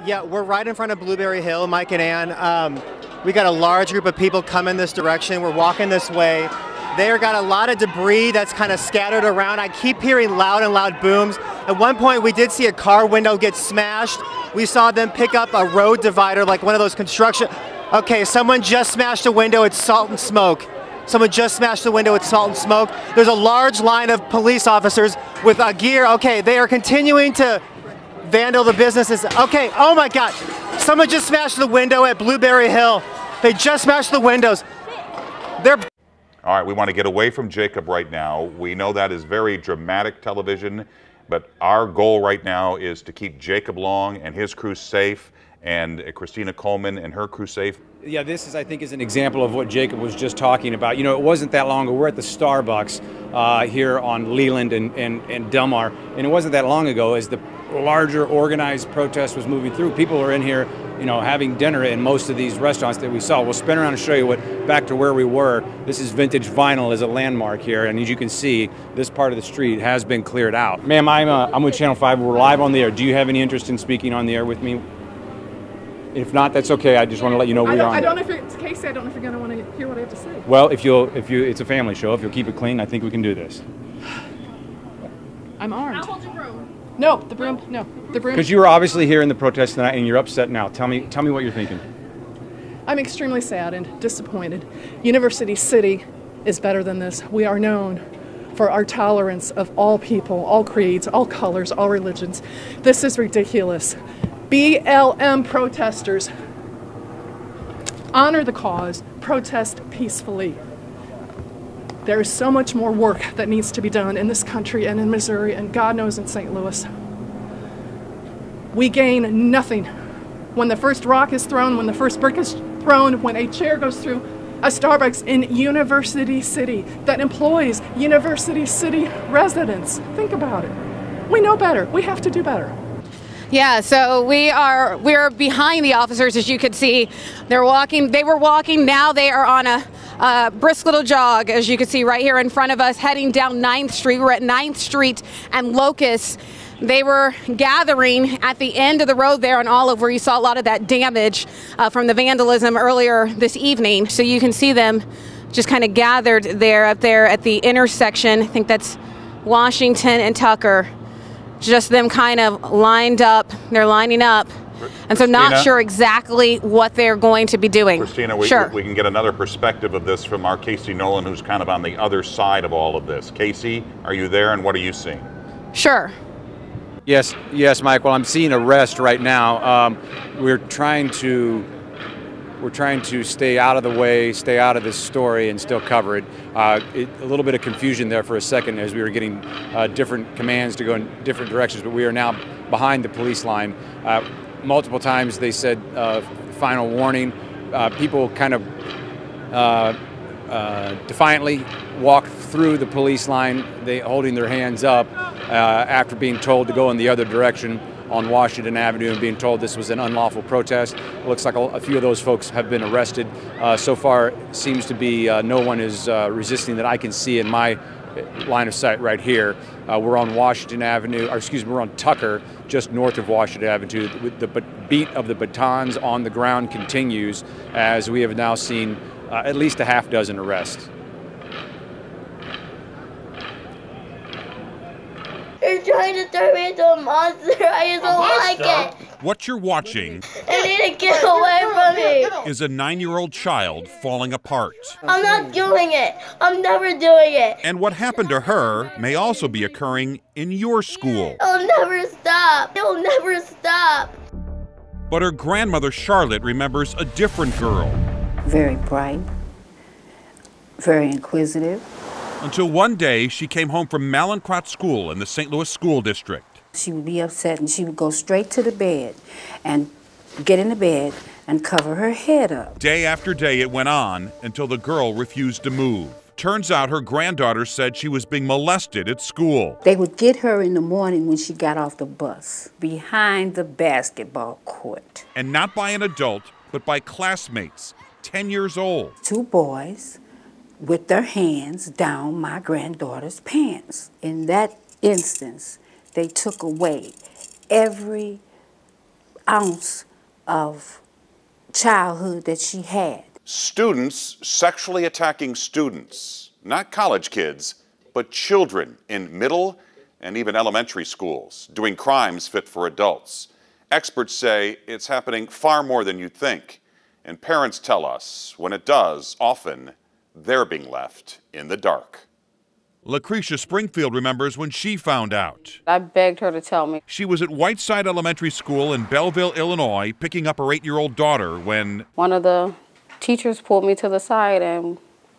Yeah, we're right in front of Blueberry Hill, Mike and Ann. We got a large group of people coming this direction. We're walking this way. They got a lot of debris that's kind of scattered around. I keep hearing loud booms. At one point, we did see a car window get smashed. We saw them pick up a road divider, like one of those construction. Okay, someone just smashed a window. It's salt and smoke. Someone just smashed the window with salt and smoke. There's a large line of police officers with gear. Okay, they are continuing to vandal the businesses. Okay, oh my God. Someone just smashed the window at Blueberry Hill. They just smashed the windows. They're... All right, we want to get away from Jacob right now. We know that is very dramatic television, but our goal right now is to keep Jacob Long and his crew safe, and Christina Coleman and her crew safe. Yeah, this is, I think, is an example of what Jacob was just talking about. You know, it wasn't that long ago. We're at the Starbucks here on Leland and Delmar, and it wasn't that long ago as the larger organized protest was moving through. People were in here, you know, having dinner in most of these restaurants that we saw. We'll spin around and show you back to where we were. This is Vintage Vinyl as a landmark here, and as you can see, this part of the street has been cleared out. Ma'am, I'm with Channel 5. We're live on the air. Do you have any interest in speaking on the air with me? If not, that's okay. I just want to let you know we're on. I don't know if it's Casey. I don't know if you're going to want to hear what I have to say. Well, if it's a family show. If you'll keep it clean, I think we can do this. I'm armed. I'll hold your broom. No, the broom. No, the broom. Because you were obviously here in the protest tonight, and you're upset now. Tell me what you're thinking. I'm extremely sad and disappointed. University City is better than this. We are known for our tolerance of all people, all creeds, all colors, all religions. This is ridiculous. BLM protesters, honor the cause, protest peacefully. There is so much more work that needs to be done in this country and in Missouri and God knows in St. Louis. We gain nothing. When the first rock is thrown, when the first brick is thrown, when a chair goes through a Starbucks in University City that employs University City residents. Think about it. We know better. We have to do better. Yeah, so we're behind the officers, as you could see. They were walking, now they are on a brisk little jog, as you can see right here in front of us, heading down 9th Street. We're at 9th Street and Locust. They were gathering at the end of the road there on Olive, where you saw a lot of that damage from the vandalism earlier this evening. So you can see them just kind of gathered there, up there at the intersection. I think that's Washington and Tucker. Just them kind of lined up. They're lining up. And so not sure exactly what they're going to be doing. Christina, we can get another perspective of this from our Casey Nolan, who's kind of on the other side of all of this. Casey, are you there, and what are you seeing? Sure. Yes, Mike. Well, I'm seeing arrest right now. We're trying to stay out of the way, stay out of this story, and still cover it. A little bit of confusion there for a second as we were getting different commands to go in different directions, but we are now behind the police line. Multiple times they said final warning. People kind of defiantly walked through the police line, holding their hands up after being told to go in the other direction on Washington Avenue and being told this was an unlawful protest. It looks like a few of those folks have been arrested. So far, seems to be no one is resisting that I can see in my line of sight right here. We're on Washington Avenue, or excuse me, we're on Tucker, just north of Washington Avenue. The beat of the batons on the ground continues as we have now seen at least a half dozen arrests. They're trying to turn me into a monster. I don't like it. What you're watching I need to get away from me. is a 9-year-old child falling apart. I'm not doing it. I'm never doing it. And what happened to her may also be occurring in your school. I'll never stop. It'll never stop. But her grandmother, Charlotte, remembers a different girl. Very bright, very inquisitive. Until one day, she came home from Malincrot School in the St. Louis School District. She would be upset and she would go straight to the bed and get in the bed and cover her head up. Day after day it went on until the girl refused to move. Turns out her granddaughter said she was being molested at school. They would get her in the morning when she got off the bus behind the basketball court. And not by an adult, but by classmates, 10 years old. 2 boys with their hands down my granddaughter's pants. In that instance, they took away every ounce of childhood that she had. Students sexually attacking students, not college kids, but children in middle and even elementary schools, doing crimes fit for adults. Experts say it's happening far more than you'd think. And parents tell us when it does, often they're being left in the dark. Lucretia Springfield remembers when she found out. I begged her to tell me. She was at Whiteside Elementary School in Belleville, Illinois, picking up her 8-year-old daughter when one of the teachers pulled me to the side and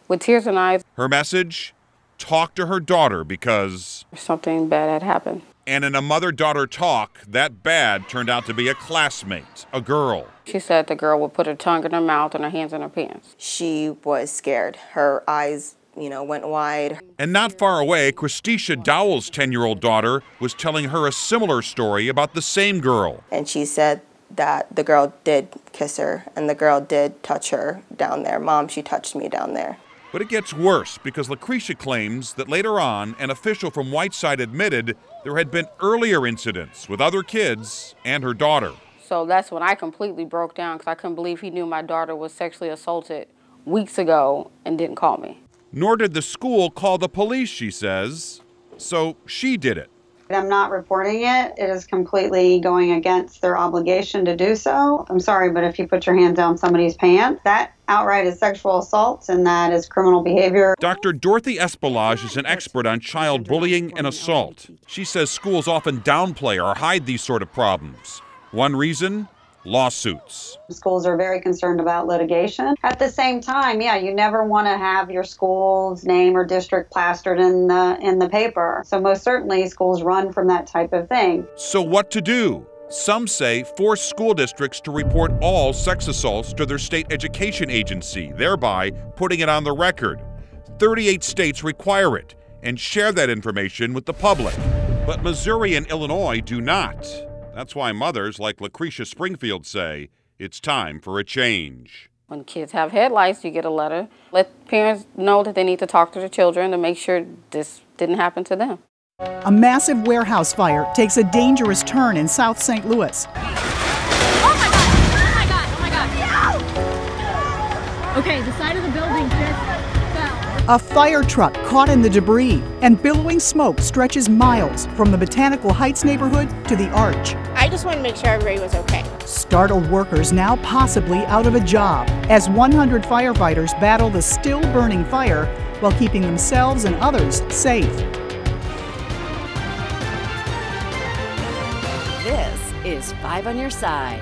with tears in eyes. Her message? Talk to her daughter because something bad had happened. And in a mother-daughter talk, that bad turned out to be a classmate, a girl. She said the girl would put her tongue in her mouth and her hands in her pants. She was scared. Her eyes, went wide. And not far away, Christisha Dowell's 10-year-old daughter was telling her a similar story about the same girl. And she said that the girl did kiss her and the girl did touch her down there. Mom, she touched me down there. But it gets worse because Lucretia claims that later on, an official from Whiteside admitted there had been earlier incidents with other kids and her daughter. So that's when I completely broke down because I couldn't believe he knew my daughter was sexually assaulted weeks ago and didn't call me. Nor did the school call the police, she says. So she did it. I'm not reporting it. It is completely going against their obligation to do so. I'm sorry, but if you put your hands down somebody's pants, that outright is sexual assault and that is criminal behavior. Dr. Dorothy Espelage is an expert on child bullying and assault. She says schools often downplay or hide these sort of problems. One reason? Lawsuits. Schools are very concerned about litigation. At the same time, you never want to have your school's name or district plastered in the paper. So most certainly schools run from that type of thing. So what to do? Some say force school districts to report all sex assaults to their state education agency, thereby putting it on the record. 38 states require it and share that information with the public. But Missouri and Illinois do not. That's why mothers like Lucretia Springfield say it's time for a change. When kids have headlights, you get a letter. Let parents know that they need to talk to their children to make sure this didn't happen to them. A massive warehouse fire takes a dangerous turn in South St. Louis. Oh my God! Oh my God! Oh my God! Okay, the side of the building just fell. A fire truck caught in the debris, and billowing smoke stretches miles from the Botanical Heights neighborhood to the Arch. I just wanted to make sure everybody was okay. Startled workers now possibly out of a job as 100 firefighters battle the still burning fire while keeping themselves and others safe. This is 5 on your side.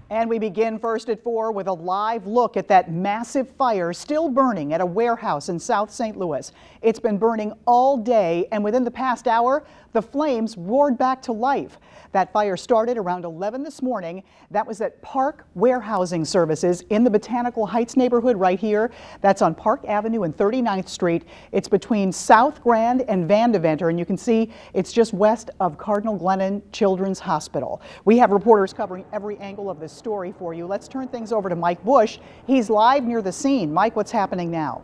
And we begin first at 4 with a live look at that massive fire still burning at a warehouse in South St. Louis. It's been burning all day, and within the past hour, the flames roared back to life. That fire started around 11 this morning. That was at Park Warehousing Services in the Botanical Heights neighborhood right here. That's on Park Avenue and 39th Street. It's between South Grand and Vandeventer, and you can see it's just west of Cardinal Glennon Children's Hospital. We have reporters covering every angle of this story for you. Let's turn things over to Mike Bush. He's live near the scene. Mike, what's happening now?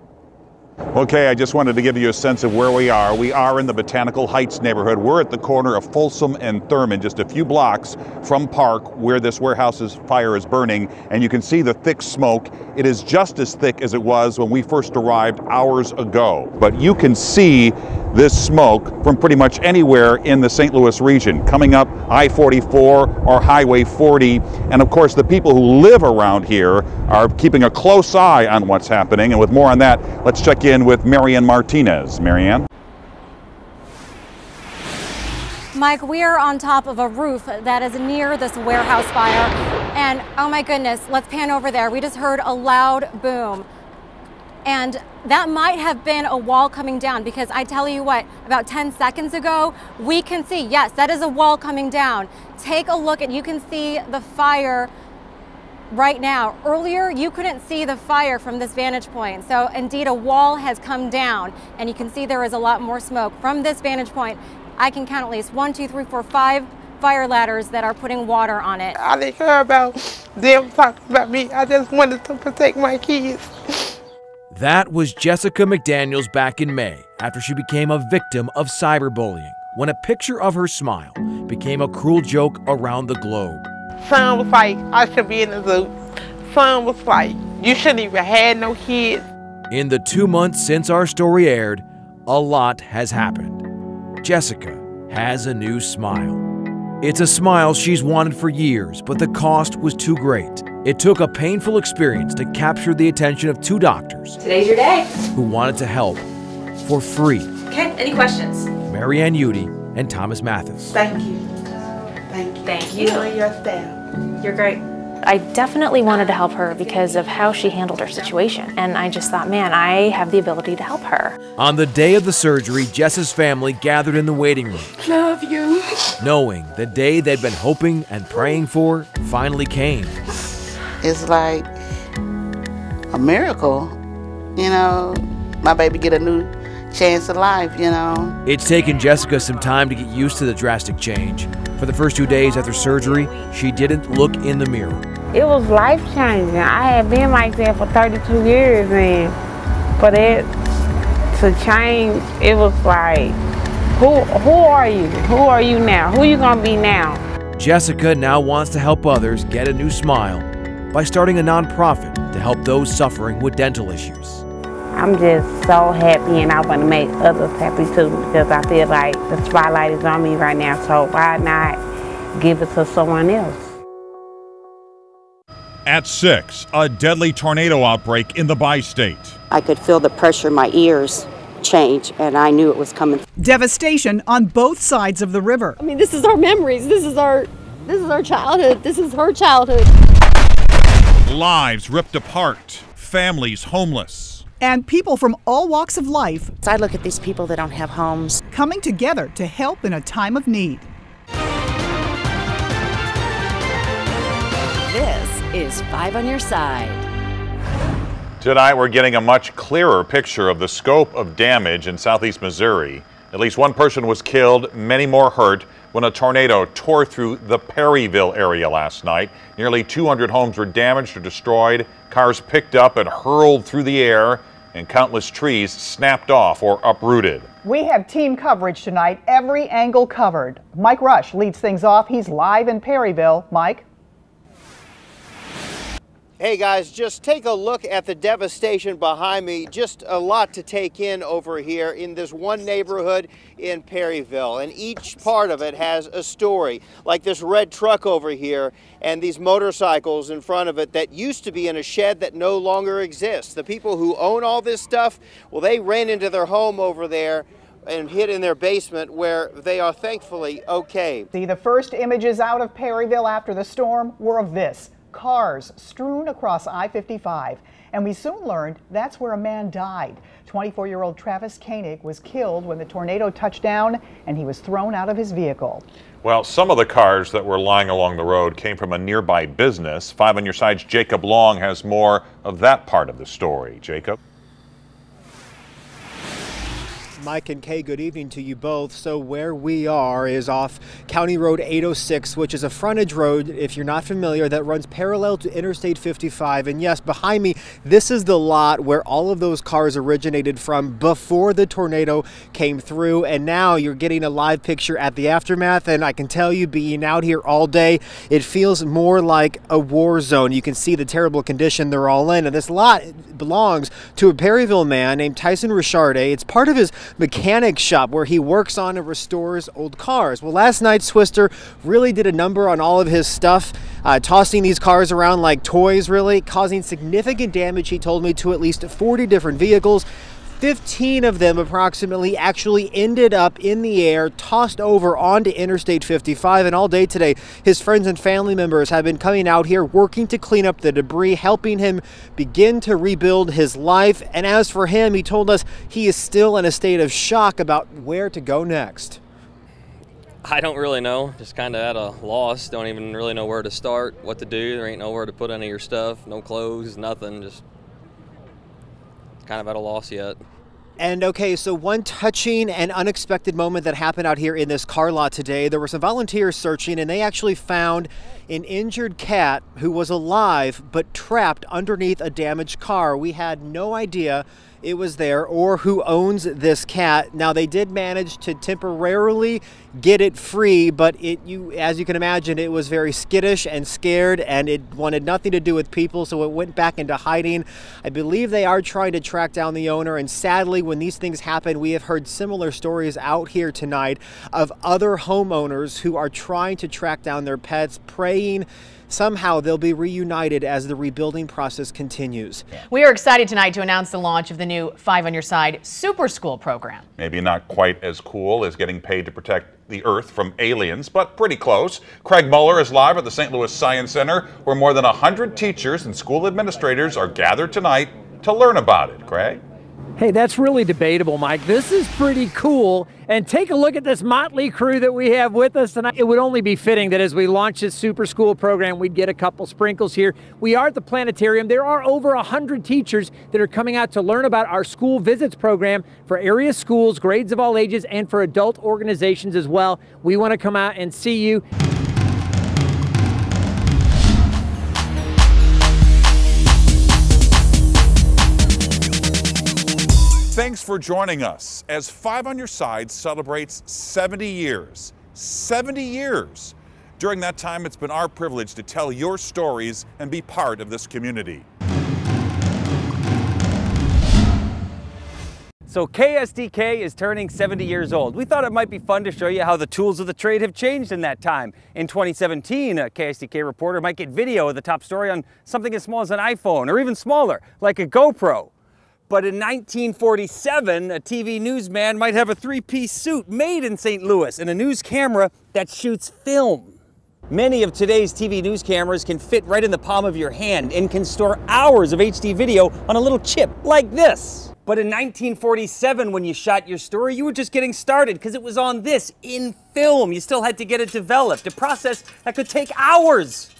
Okay, I just wanted to give you a sense of where we are. We are in the Botanical Heights neighborhood. We're at the corner of Folsom and Thurman, just a few blocks from Park, where this warehouse's fire is burning. And you can see the thick smoke. It is just as thick as it was when we first arrived hours ago. But you can see this smoke from pretty much anywhere in the St. Louis region, coming up I-44 or Highway 40. And of course, the people who live around here are keeping a close eye on what's happening. And with more on that, let's check in with Marianne Martinez. Marianne? Mike, we are on top of a roof that is near this warehouse fire. And oh my goodness, let's pan over there. We just heard a loud boom. And that might have been a wall coming down, because I tell you what, about 10 seconds ago, we can see, yes, that is a wall coming down. Take a look and you can see the fire right now. Earlier, you couldn't see the fire from this vantage point. So indeed, a wall has come down, and you can see there is a lot more smoke. From this vantage point, I can count at least 1, 2, 3, 4, 5 fire ladders that are putting water on it. I didn't care about them talking about me. I just wanted to protect my kids. That was Jessica McDaniels back in May, after she became a victim of cyberbullying, when a picture of her smile became a cruel joke around the globe. Son was like, I should be in the zoo. Son was like, you shouldn't even have no kids. In the 2 months since our story aired, a lot has happened. Jessica has a new smile. It's a smile she's wanted for years, but the cost was too great. It took a painful experience to capture the attention of 2 doctors. Today's your day. Who wanted to help for free. Okay, any questions? Marianne Udy and Thomas Mathis. Thank you. Thank you. Thank you. You and your staff. You're great. I definitely wanted to help her because of how she handled her situation. And I just thought, man, I have the ability to help her. On the day of the surgery, Jess's family gathered in the waiting room. Love you. Knowing the day they'd been hoping and praying for finally came. It's like a miracle, you know, my baby get a new chance of life, you know. It's taken Jessica some time to get used to the drastic change. For the first 2 days after surgery, she didn't look in the mirror. It was life-changing. I had been like that for 32 years, and for that to change, it was like, who are you? Who are you now? Who are you gonna be now? Jessica now wants to help others get a new smile by starting a nonprofit to help those suffering with dental issues. I'm just so happy, and I want to make others happy too, because I feel like the spotlight is on me right now, so why not give it to someone else? At 6, a deadly tornado outbreak in the bi-state. I could feel the pressure in my ears change, and I knew it was coming. Devastation on both sides of the river. I mean, this is our memories. This is our childhood. This is her childhood. Lives ripped apart, families homeless. And people from all walks of life. I look at these people that don't have homes. Coming together to help in a time of need. This is 5 on Your Side. Tonight we're getting a much clearer picture of the scope of damage in southeast Missouri. At least 1 person was killed, many more hurt when a tornado tore through the Perryville area last night. Nearly 200 homes were damaged or destroyed, cars picked up and hurled through the air, and countless trees snapped off or uprooted. We have team coverage tonight, every angle covered. Mike Rush leads things off. He's live in Perryville. Mike? Hey guys, just take a look at the devastation behind me. Just a lot to take in over here in this one neighborhood in Perryville, and each part of it has a story. Like this red truck over here and these motorcycles in front of it that used to be in a shed that no longer exists. The people who own all this stuff, well, they ran into their home over there and hid in their basement, where they are thankfully okay. See, the first images out of Perryville after the storm were of this. Cars strewn across I-55, and we soon learned that's where a man died. 24-year-old Travis Koenig was killed when the tornado touched down, and he was thrown out of his vehicle. Well, some of the cars that were lying along the road came from a nearby business. 5 on Your Side's Jacob Long has more of that part of the story. Jacob? Mike and Kay, good evening to you both. So where we are is off County Road 806, which is a frontage road, if you're not familiar, that runs parallel to Interstate 55. And yes, behind me, this is the lot where all of those cars originated from before the tornado came through. And now you're getting a live picture at the aftermath. And I can tell you, being out here all day, it feels more like a war zone. You can see the terrible condition they're all in. And this lot belongs to a Perryville man named Tyson Richarde. It's part of his mechanic shop where he works on and restores old cars. Well, last night Swister really did a number on all of his stuff, tossing these cars around like toys, really, causing significant damage, he told me, to at least 40 different vehicles. 15 of them approximately actually ended up in the air, tossed over onto Interstate 55. And all day today, his friends and family members have been coming out here working to clean up the debris, helping him begin to rebuild his life. And as for him, he told us he is still in a state of shock about where to go next. I don't really know, just kind of at a loss. Don't even really know where to start, what to do. There ain't nowhere to put any of your stuff, no clothes, nothing, just kind of at a loss yet. And okay, so one touching and unexpected moment that happened out here in this car lot today, there were some volunteers searching and they actually found an injured cat who was alive but trapped underneath a damaged car. We had no idea it was there or who owns this cat. Now, they did manage to temporarily get it free, but as you can imagine, it was very skittish and scared, and it wanted nothing to do with people, so it went back into hiding. I believe they are trying to track down the owner, and sadly, when these things happen, we have heard similar stories out here tonight of other homeowners who are trying to track down their pets, praying somehow they'll be reunited as the rebuilding process continues. We are excited tonight to announce the launch of the new 5 on Your Side Super School program. Maybe not quite as cool as getting paid to protect the Earth from aliens, but pretty close. Craig Muller is live at the St. Louis Science Center, where more than 100 teachers and school administrators are gathered tonight to learn about it. Craig? Hey, that's really debatable, Mike. This is pretty cool. And take a look at this motley crew that we have with us tonight. It would only be fitting that as we launch this Super School program, we'd get a couple sprinkles here. We are at the planetarium. There are over 100 teachers that are coming out to learn about our school visits program for area schools, grades of all ages, and for adult organizations as well. We want to come out and see you. Thanks for joining us as 5 on Your Side celebrates 70 years. 70 years! During that time, it's been our privilege to tell your stories and be part of this community. So Ksdk is turning 70 years old. We thought it might be fun to show you how the tools of the trade have changed in that time. In 2017, a Ksdk reporter might get video of the top story on something as small as an iPhone, or even smaller, like a GoPro. But in 1947, a TV newsman might have a 3-piece suit made in St. Louis and a news camera that shoots film. Many of today's TV news cameras can fit right in the palm of your hand and can store hours of HD video on a little chip like this. But in 1947, when you shot your story, you were just getting started because it was on this, in film. You still had to get it developed, a process that could take hours.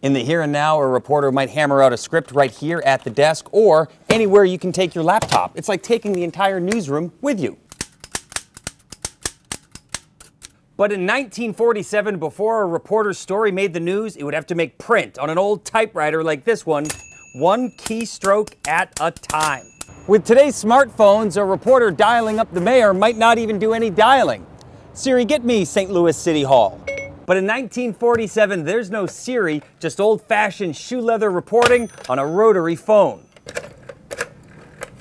In the here and now, a reporter might hammer out a script right here at the desk or anywhere you can take your laptop. It's like taking the entire newsroom with you. But in 1947, before a reporter's story made the news, it would have to make print on an old typewriter like this one keystroke at a time. With today's smartphones, a reporter dialing up the mayor might not even do any dialing. Siri, get me St. Louis City Hall. But in 1947, there's no Siri, just old-fashioned shoe leather reporting on a rotary phone.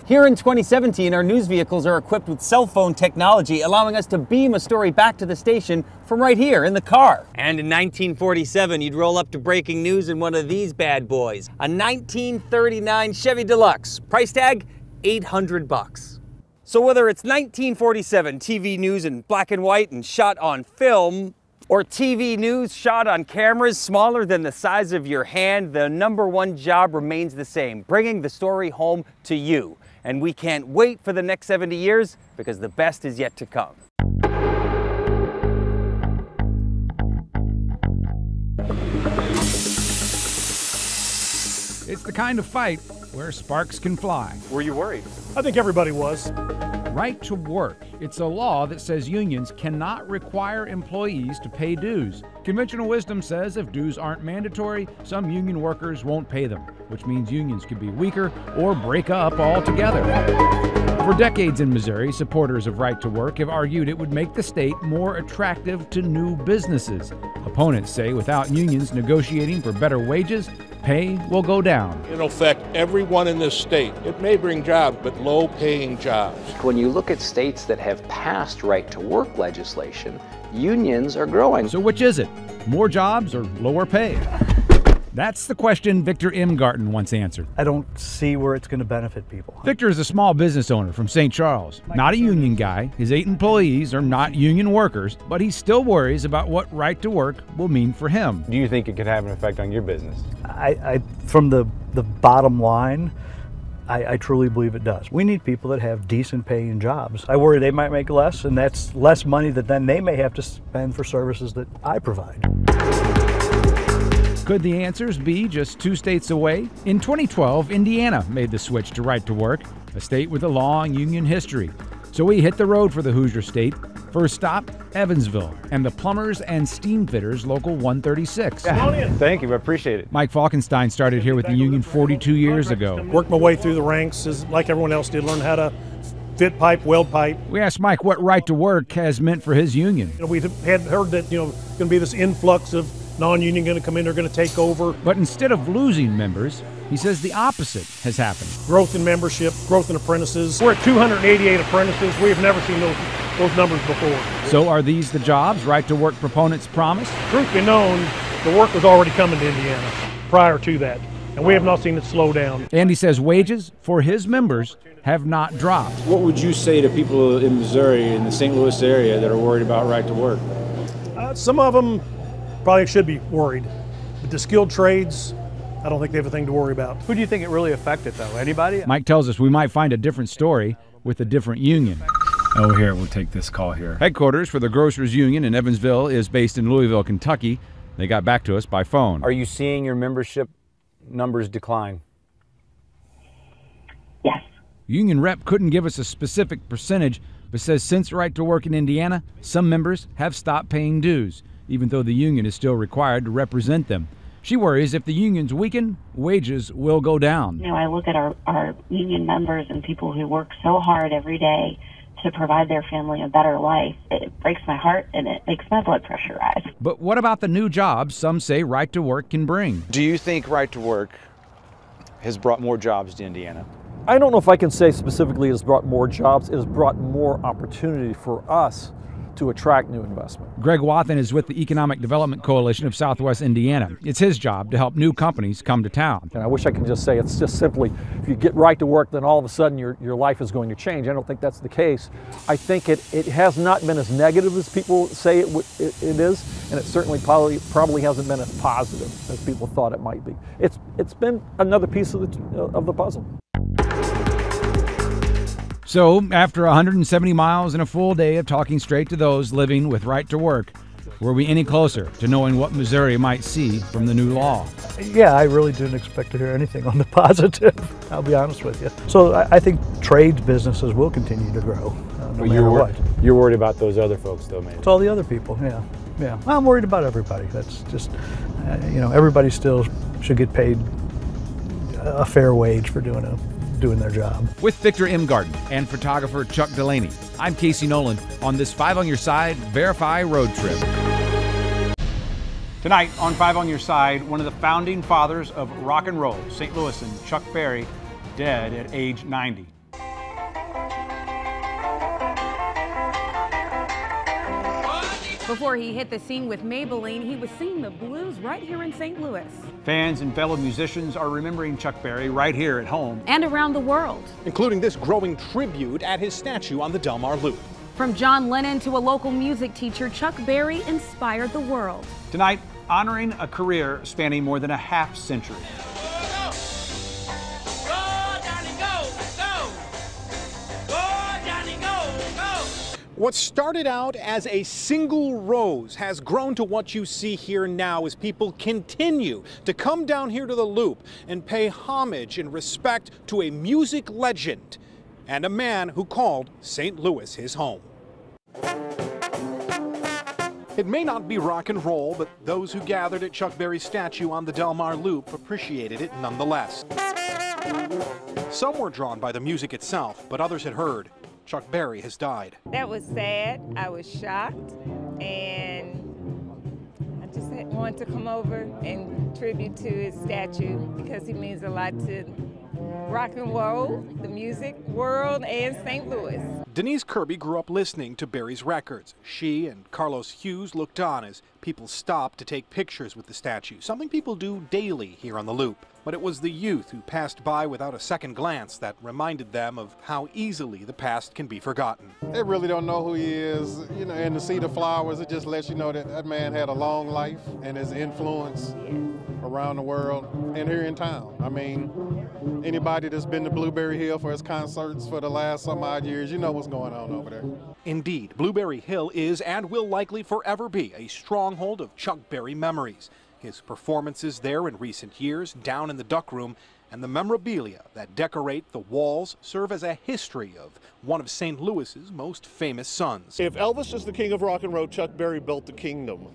Here in 2017, our news vehicles are equipped with cell phone technology, allowing us to beam a story back to the station from right here in the car. And in 1947, you'd roll up to breaking news in one of these bad boys, a 1939 Chevy Deluxe. Price tag, $800. So whether it's 1947 TV news in black and white and shot on film, or TV news shot on cameras smaller than the size of your hand, the #1 job remains the same, bringing the story home to you. And we can't wait for the next 70 years because the best is yet to come. It's the kind of fight where sparks can fly. Were you worried? I think everybody was. Right to work. It's a law that says unions cannot require employees to pay dues. Conventional wisdom says if dues aren't mandatory, some union workers won't pay them, which means unions could be weaker or break up altogether. For decades in Missouri, supporters of right to work have argued it would make the state more attractive to new businesses. Opponents say without unions negotiating for better wages, pay will go down. It'll affect everyone in this state. It may bring jobs, but low-paying jobs. When you look at states that have passed right-to-work legislation, unions are growing. So which is it? More jobs or lower pay? That's the question Victor M. Garten once answered. I don't see where it's going to benefit people. Victor is a small business owner from St. Charles. Not a union guy. His 8 employees are not union workers, but he still worries about what right to work will mean for him. Do you think it could have an effect on your business? From the bottom line, I truly believe it does. We need people that have decent paying jobs. I worry they might make less, and that's less money that then they may have to spend for services that I provide. Could the answers be just 2 states away? In 2012, Indiana made the switch to right to work, a state with a long union history. So we hit the road for the Hoosier State, First stop, Evansville, and the Plumbers and Steam Fitters Local 136. Thank you, I appreciate it. Mike Falkenstein started here with the union 42 years ago. Worked my way through the ranks like everyone else did, learned how to fit pipe, weld pipe. We asked Mike what right to work has meant for his union. We had heard that going to be this influx of non-union going to come in, they're going to take over. But instead of losing members, he says the opposite has happened. Growth in membership, growth in apprentices. We're at 288 apprentices. We have never seen those numbers before. So are these the jobs right to work proponents promised? Truth be known, the work was already coming to Indiana prior to that, and we have not seen it slow down. Andy says wages for his members have not dropped. What would you say to people in Missouri, in the St. Louis area, that are worried about right to work? Some of them probably should be worried, but the skilled trades, I don't think they have a thing to worry about. Who do you think it really affected, though? Anybody? Mike tells us we might find a different story with a different union. Oh, here, we'll take this call here. Headquarters for the Grocers Union in Evansville is based in Louisville, Kentucky. They got back to us by phone. Are you seeing your membership numbers decline? Yes. Union rep couldn't give us a specific percentage, but says since right to work in Indiana, some members have stopped paying dues, even though the union is still required to represent them. She worries if the unions weaken, wages will go down. I look at our union members and people who work so hard every day to provide their family a better life. It breaks my heart and it makes my blood pressure rise. But what about the new jobs some say right to work can bring? Do you think right to work has brought more jobs to Indiana? I don't know if I can say specifically it has brought more jobs. It has brought more opportunity for us to attract new investment. Greg Wathen is with the Economic Development Coalition of Southwest Indiana. It's his job to help new companies come to town. And I wish I could just say it's just simply, if you get right to work, then all of a sudden your life is going to change. I don't think that's the case. I think it has not been as negative as people say it is, and it certainly probably hasn't been as positive as people thought it might be. It's been another piece of the puzzle. So, after 170 miles and a full day of talking straight to those living with right to work, were we any closer to knowing what Missouri might see from the new law? Yeah, I really didn't expect to hear anything on the positive, I'll be honest with you. So I think trades businesses will continue to grow, no matter what. You're worried about those other folks, though, maybe? It's all the other people, yeah. Well, I'm worried about everybody. That's just, everybody still should get paid a fair wage for doing their job. With Victor M. Garden and photographer Chuck Delaney, I'm Casey Nolan on this 5 on Your Side Verify road trip. Tonight on 5 on Your Side, one of the founding fathers of rock and roll, St. Louis, and Chuck Berry, dead at age 90. Before he hit the scene with Maybelline, he was singing the blues right here in St. Louis. Fans and fellow musicians are remembering Chuck Berry right here at home. And around the world. Including this growing tribute at his statue on the Del Mar Loop. From John Lennon to a local music teacher, Chuck Berry inspired the world. Tonight, honoring a career spanning more than a half century. What started out as a single rose has grown to what you see here now as people continue to come down here to the Loop and pay homage and respect to a music legend and a man who called St. Louis his home. It may not be rock and roll, but those who gathered at Chuck Berry's statue on the Del Mar Loop appreciated it nonetheless. Some were drawn by the music itself, but others had heard Chuck Berry has died. That was sad. I was shocked, and I just wanted to come over and tribute to his statue because he means a lot to rock and roll, the music world, and St. Louis. Denise Kirby grew up listening to Berry's records. She and Carlos Hughes looked on as people stopped to take pictures with the statue, something people do daily here on the Loop. But it was the youth who passed by without a second glance that reminded them of how easily the past can be forgotten. They really don't know who he is, and to see the flowers, it just lets you know that that man had a long life and his influence around the world and here in town. I mean, anybody that's been to Blueberry Hill for his concerts for the last some odd years, you know what's going on over there. Indeed, Blueberry Hill is and will likely forever be a stronghold of Chuck Berry memories. his performances there in recent years, down in the duck room, and the memorabilia that decorate the walls serve as a history of one of St. Louis's most famous sons. If Elvis is the king of rock and roll, Chuck Berry built the kingdom.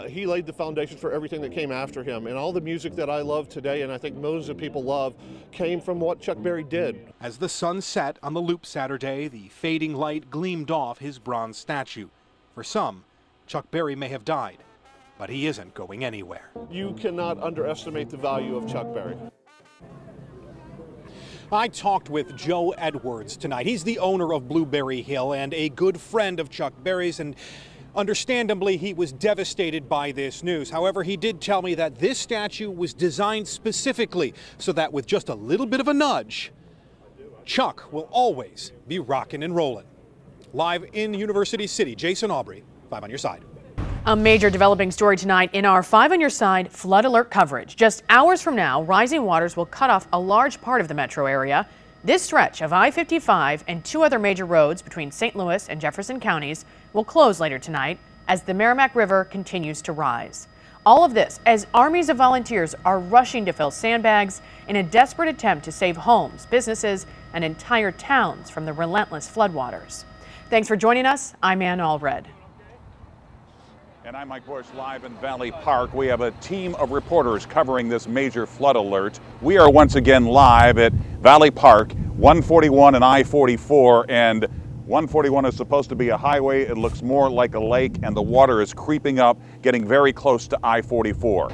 He laid the foundation for everything that came after him, and all the music that I love today, and I think millions of people love, came from what Chuck Berry did. As the sun set on the Loop Saturday, the fading light gleamed off his bronze statue. For some, Chuck Berry may have died, but he isn't going anywhere. You cannot underestimate the value of Chuck Berry. I talked with Joe Edwards tonight. He's the owner of Blueberry Hill and a good friend of Chuck Berry's, and understandably he was devastated by this news. However, he did tell me that this statue was designed specifically so that with just a little bit of a nudge, Chuck will always be rockin' and rollin'. Live in University City, Jason Aubrey, 5 on your side. A major developing story tonight in our 5 on your side flood alert coverage. Just hours from now, rising waters will cut off a large part of the metro area. This stretch of I-55 and 2 other major roads between St. Louis and Jefferson counties will close later tonight as the Merrimack River continues to rise. All of this as armies of volunteers are rushing to fill sandbags in a desperate attempt to save homes, businesses, and entire towns from the relentless floodwaters. Thanks for joining us. I'm Ann Allred. And I'm Mike Bush, live in Valley Park. We have a team of reporters covering this major flood alert. We are once again live at Valley Park, 141 and I-44, and 141 is supposed to be a highway. It looks more like a lake, and the water is creeping up, getting very close to I-44.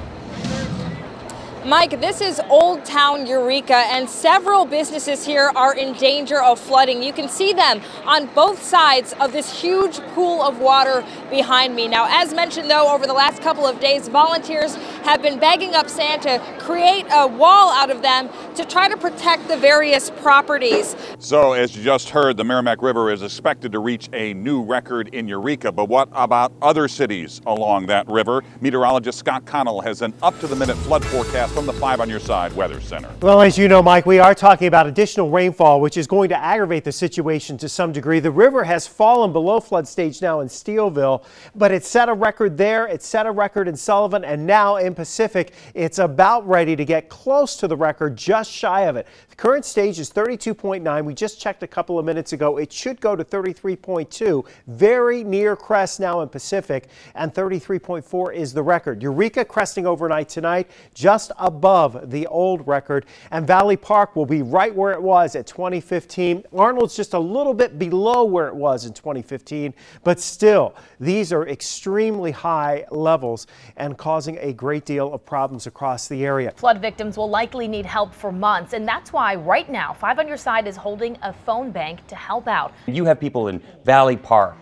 Mike, this is Old Town Eureka, and several businesses here are in danger of flooding. You can see them on both sides of this huge pool of water behind me. Now, as mentioned, though, over the last couple of days, volunteers have been bagging up sand to create a wall out of them to try to protect the various properties. So, as you just heard, the Merrimack River is expected to reach a new record in Eureka. But what about other cities along that river? Meteorologist Scott Connell has an up-to-the-minute flood forecast from the 5 on your side Weather Center. Well, as you know, Mike, we are talking about additional rainfall, which is going to aggravate the situation to some degree. The river has fallen below flood stage now in Steelville, but it set a record there. It set a record in Sullivan, and now in Pacific, it's about ready to get close to the record, just shy of it. The current stage is 32.9. We just checked a couple of minutes ago. It should go to 33.2, very near crest now in Pacific, and 33.4 is the record. Eureka cresting overnight tonight, just above the old record, and Valley Park will be right where it was at 2015. Arnold's just a little bit below where it was in 2015, but still, these are extremely high levels and causing a great deal of problems across the area. Flood victims will likely need help for months, and that's why right now 5 on your side is holding a phone bank to help out. You have people in Valley Park,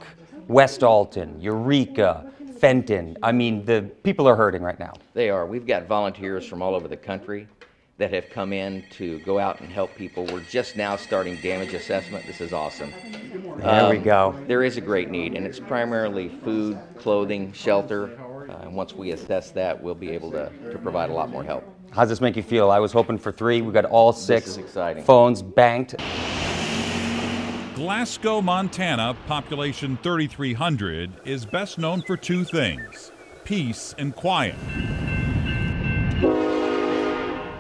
West Alton, Eureka, Fenton. I mean, the people are hurting right now. They are. We've got volunteers from all over the country that have come in to go out and help people. We're just now starting damage assessment. This is awesome. There we go. There is a great need, and it's primarily food, clothing, shelter. And once we assess that, we'll be able to provide a lot more help. How's this make you feel? I was hoping for 3. We got all 6 This is exciting. phones banked. Glasgow, Montana, population 3,300, is best known for 2 things: peace and quiet.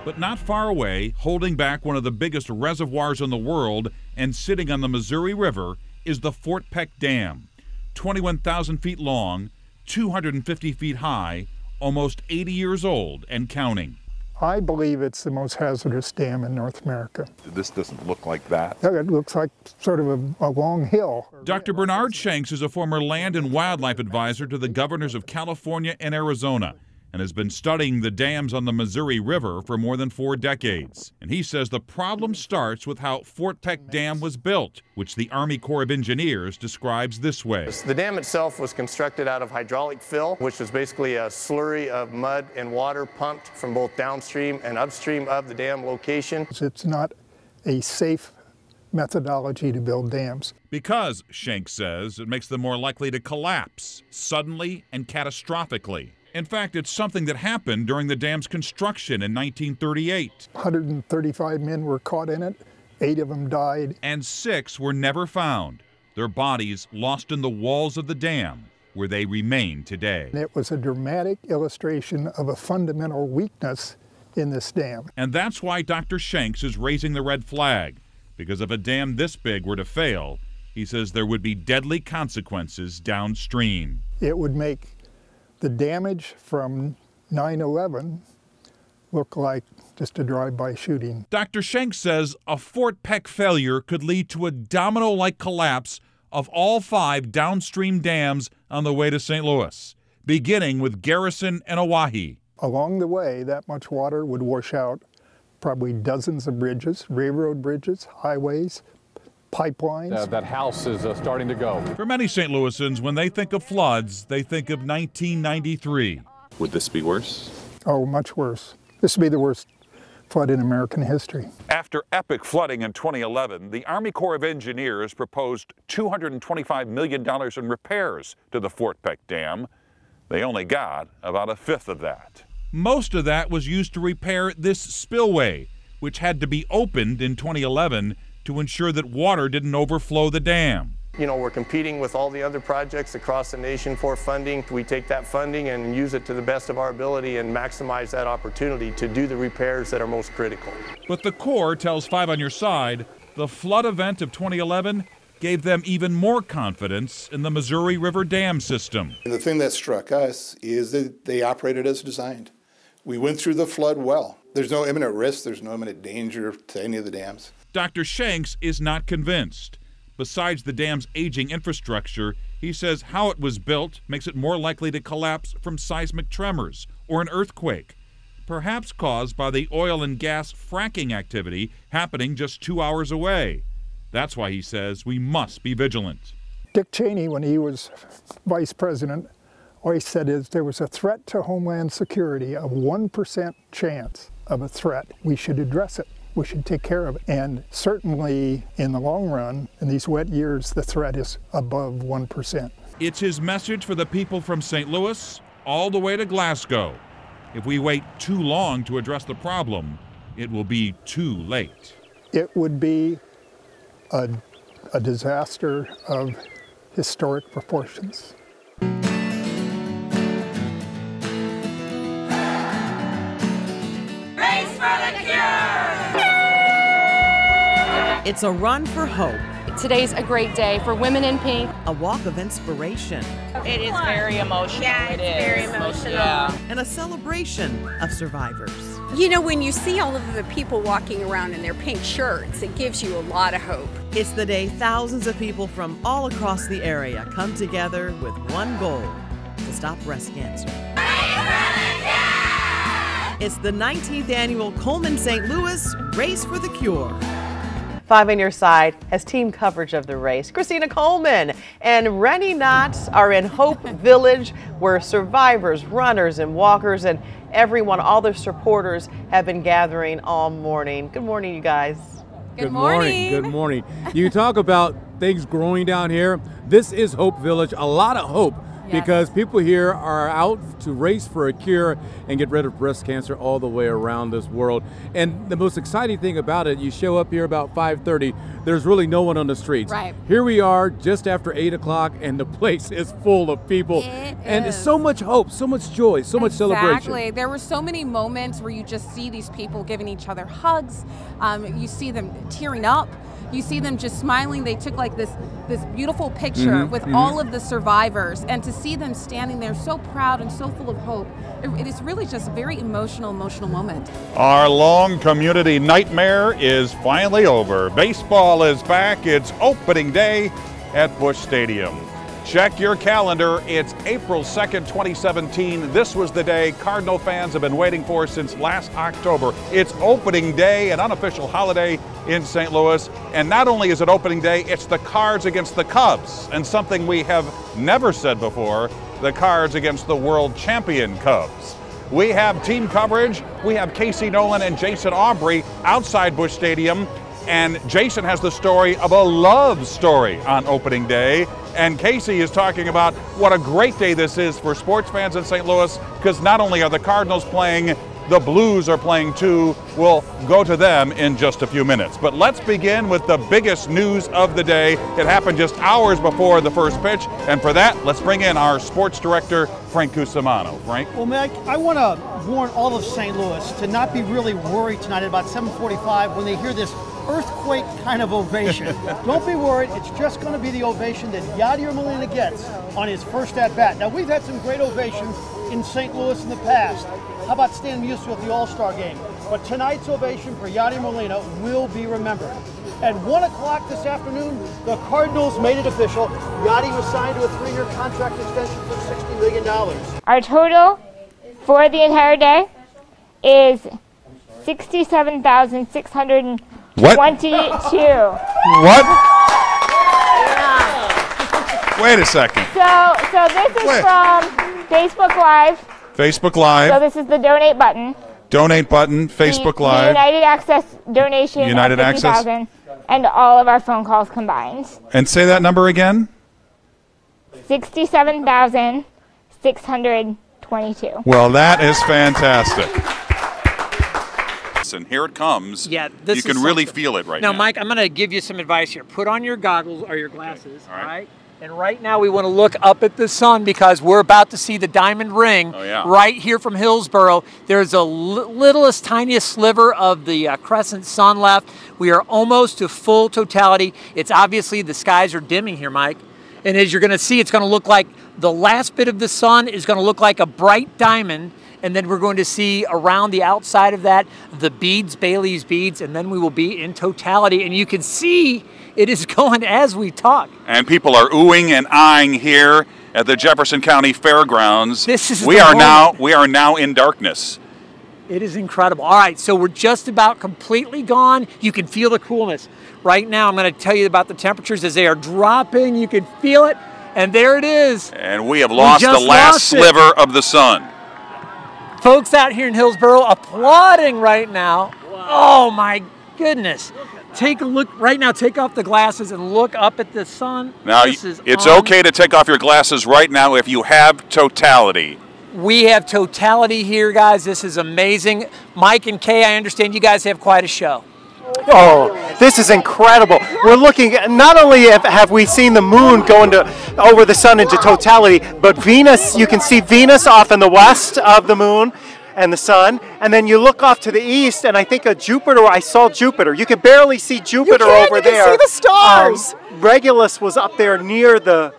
But not far away, holding back one of the biggest reservoirs in the world and sitting on the Missouri River, is the Fort Peck Dam. 21,000 feet long, 250 feet high, almost 80 years old and counting. I believe it's the most hazardous dam in North America. This doesn't look like that. It looks like sort of a long hill. Dr. Bernard Shanks is a former land and wildlife advisor to the governors of California and Arizona, and has been studying the dams on the Missouri River for more than 4 decades. And he says the problem starts with how Fort Peck Dam was built, which the Army Corps of Engineers describes this way. The dam itself was constructed out of hydraulic fill, which was basically a slurry of mud and water pumped from both downstream and upstream of the dam location. It's not a safe methodology to build dams. Because, Shanks says, it makes them more likely to collapse suddenly and catastrophically. In fact, it's something that happened during the dam's construction in 1938. 135 men were caught in it, 8 of them died. And 6 were never found, their bodies lost in the walls of the dam. where they remain today. And it was a dramatic illustration of a fundamental weakness in this dam. And that's why Dr. Shanks is raising the red flag, because if a dam this big were to fail, he says there would be deadly consequences downstream. It would make the damage from 9/11 look like just a drive-by shooting. Dr. Shanks says a Fort Peck failure could lead to a domino-like collapse of all 5 downstream dams on the way to St. Louis, beginning with Garrison and Oahe. Along the way, that much water would wash out probably dozens of bridges, railroad bridges, highways, pipelines. That house is starting to go. For many St. Louisans, when they think of floods, they think of 1993. Would this be worse? Oh, much worse. This would be the worst flood in American history. After epic flooding in 2011, the Army Corps of Engineers proposed $225 million in repairs to the Fort Peck Dam. They only got about a fifth of that. Most of that was used to repair this spillway, which had to be opened in 2011 to ensure that water didn't overflow the dam. You know, we're competing with all the other projects across the nation for funding. We take that funding and use it to the best of our ability and maximize that opportunity to do the repairs that are most critical. But the Corps tells 5 on Your Side the flood event of 2011 gave them even more confidence in the Missouri River Dam system. And the thing that struck us is that they operated as designed. We went through the flood well. There's no imminent risk, there's no imminent danger to any of the dams. Dr. Shanks is not convinced. Besides the dam's aging infrastructure, he says how it was built makes it more likely to collapse from seismic tremors or an earthquake, perhaps caused by the oil and gas fracking activity happening just 2 hours away. That's why he says we must be vigilant. Dick Cheney, when he was vice president, always said is there was a threat to homeland security of 1% chance of a threat. We should address it. We should take care of it. And certainly in the long run, in these wet years, the threat is above 1%. It's his message for the people from St. Louis all the way to Glasgow. If we wait too long to address the problem, it will be too late. It would be a disaster of historic proportions. It's a run for hope. Today's a great day for Women in Pink. A walk of inspiration. It is very emotional. Yeah, it's very emotional. Yeah. And a celebration of survivors. You know, when you see all of the people walking around in their pink shirts, it gives you a lot of hope. It's the day thousands of people from all across the area come together with one goal: to stop breast cancer. It's the 19th annual Coleman St. Louis Race for the Cure. 5 on Your Side has team coverage of the race. Christina Coleman and Rennie Knotts are in Hope Village, where survivors, runners, and walkers, and everyone, all their supporters, have been gathering all morning. Good morning, you guys. Good morning. Good morning. You talk about things growing down here. This is Hope Village. A lot of hope. Yes. Because people here are out to race for a cure and get rid of breast cancer all the way around this world. And the most exciting thing about it, you show up here about 5:30, there's really no one on the streets. Right. Here we are just after 8 o'clock and the place is full of people. And it's so much hope, so much joy, so much celebration. Exactly. There were so many moments where you just see these people giving each other hugs. You see them tearing up. You see them just smiling. They took like this beautiful picture with all of the survivors, and to see them standing there so proud and so full of hope, it is really just a very emotional moment. Our long community nightmare is finally over. Baseball is back. It's opening day at Busch Stadium. Check your calendar. It's April 2nd, 2017. This was the day Cardinal fans have been waiting for since last October. It's opening day, an unofficial holiday in St. Louis. And not only is it opening day, it's the Cards against the Cubs. And something we have never said before, the Cards against the world champion Cubs. We have team coverage. We have Casey Nolan and Jason Aubrey outside Busch Stadium. And Jason has the story of a love story on opening day. And Casey is talking about what a great day this is for sports fans in St. Louis, because not only are the Cardinals playing, the Blues are playing too. We'll go to them in just a few minutes. But let's begin with the biggest news of the day. It happened just hours before the first pitch, and for that, let's bring in our sports director, Frank Cusimano. Frank? Well, Mike, I want to warn all of St. Louis to not be really worried tonight at about 7:45 when they hear this earthquake kind of ovation. Don't be worried. It's just going to be the ovation that Yadier Molina gets on his first at-bat. Now, we've had some great ovations in St. Louis in the past. How about Stan Musial at the All-Star game? But tonight's ovation for Yadier Molina will be remembered. At 1 o'clock this afternoon, the Cardinals made it official. Yadi was signed to a 3-year contract extension for $60 million. Our total for the entire day is $67,622. What? Wait a second. So this is from Facebook Live. Facebook Live. So this is the donate button. Donate button, Facebook The Live. United Access donation United of Access. $50,000, and all of our phone calls combined. And say that number again. 67,622. Well, that is fantastic. And here it comes. Yeah, this you can is really something. feel it right now. Now, Mike, I'm going to give you some advice here. Put on your goggles or your glasses, all right? And right now we want to look up at the sun because we're about to see the diamond ring right here from Hillsborough. There's a littlest, tiniest sliver of the crescent sun left. We are almost to full totality. It's obviously the skies are dimming here, Mike. And as you're going to see, it's going to look like the last bit of the sun is going to look like a bright diamond. And then we're going to see around the outside of that the beads, Bailey's beads, and then we will be in totality. And you can see it is going as we talk. And people are oohing and eyeing here at the Jefferson County Fairgrounds. This is we are now in darkness. It is incredible. All right, so we're just about completely gone. You can feel the coolness. Right now, I'm going to tell you about the temperatures as they are dropping. You can feel it, and there it is. And we have lost the last sliver of the sun. Folks out here in Hillsborough applauding right now. Oh my goodness. Take a look right now, take off the glasses and look up at the sun. Now, it's okay to take off your glasses right now if you have totality. We have totality here, guys. This is amazing. Mike and Kay, I understand you guys have quite a show. Oh, this is incredible. We're looking, not only have we seen the moon go over the sun into totality, but Venus, you can see Venus off in the west of the moon and the sun, and then you look off to the east, and I think Jupiter, I saw Jupiter. You can barely see Jupiter over there. You can see the stars. Regulus was up there near the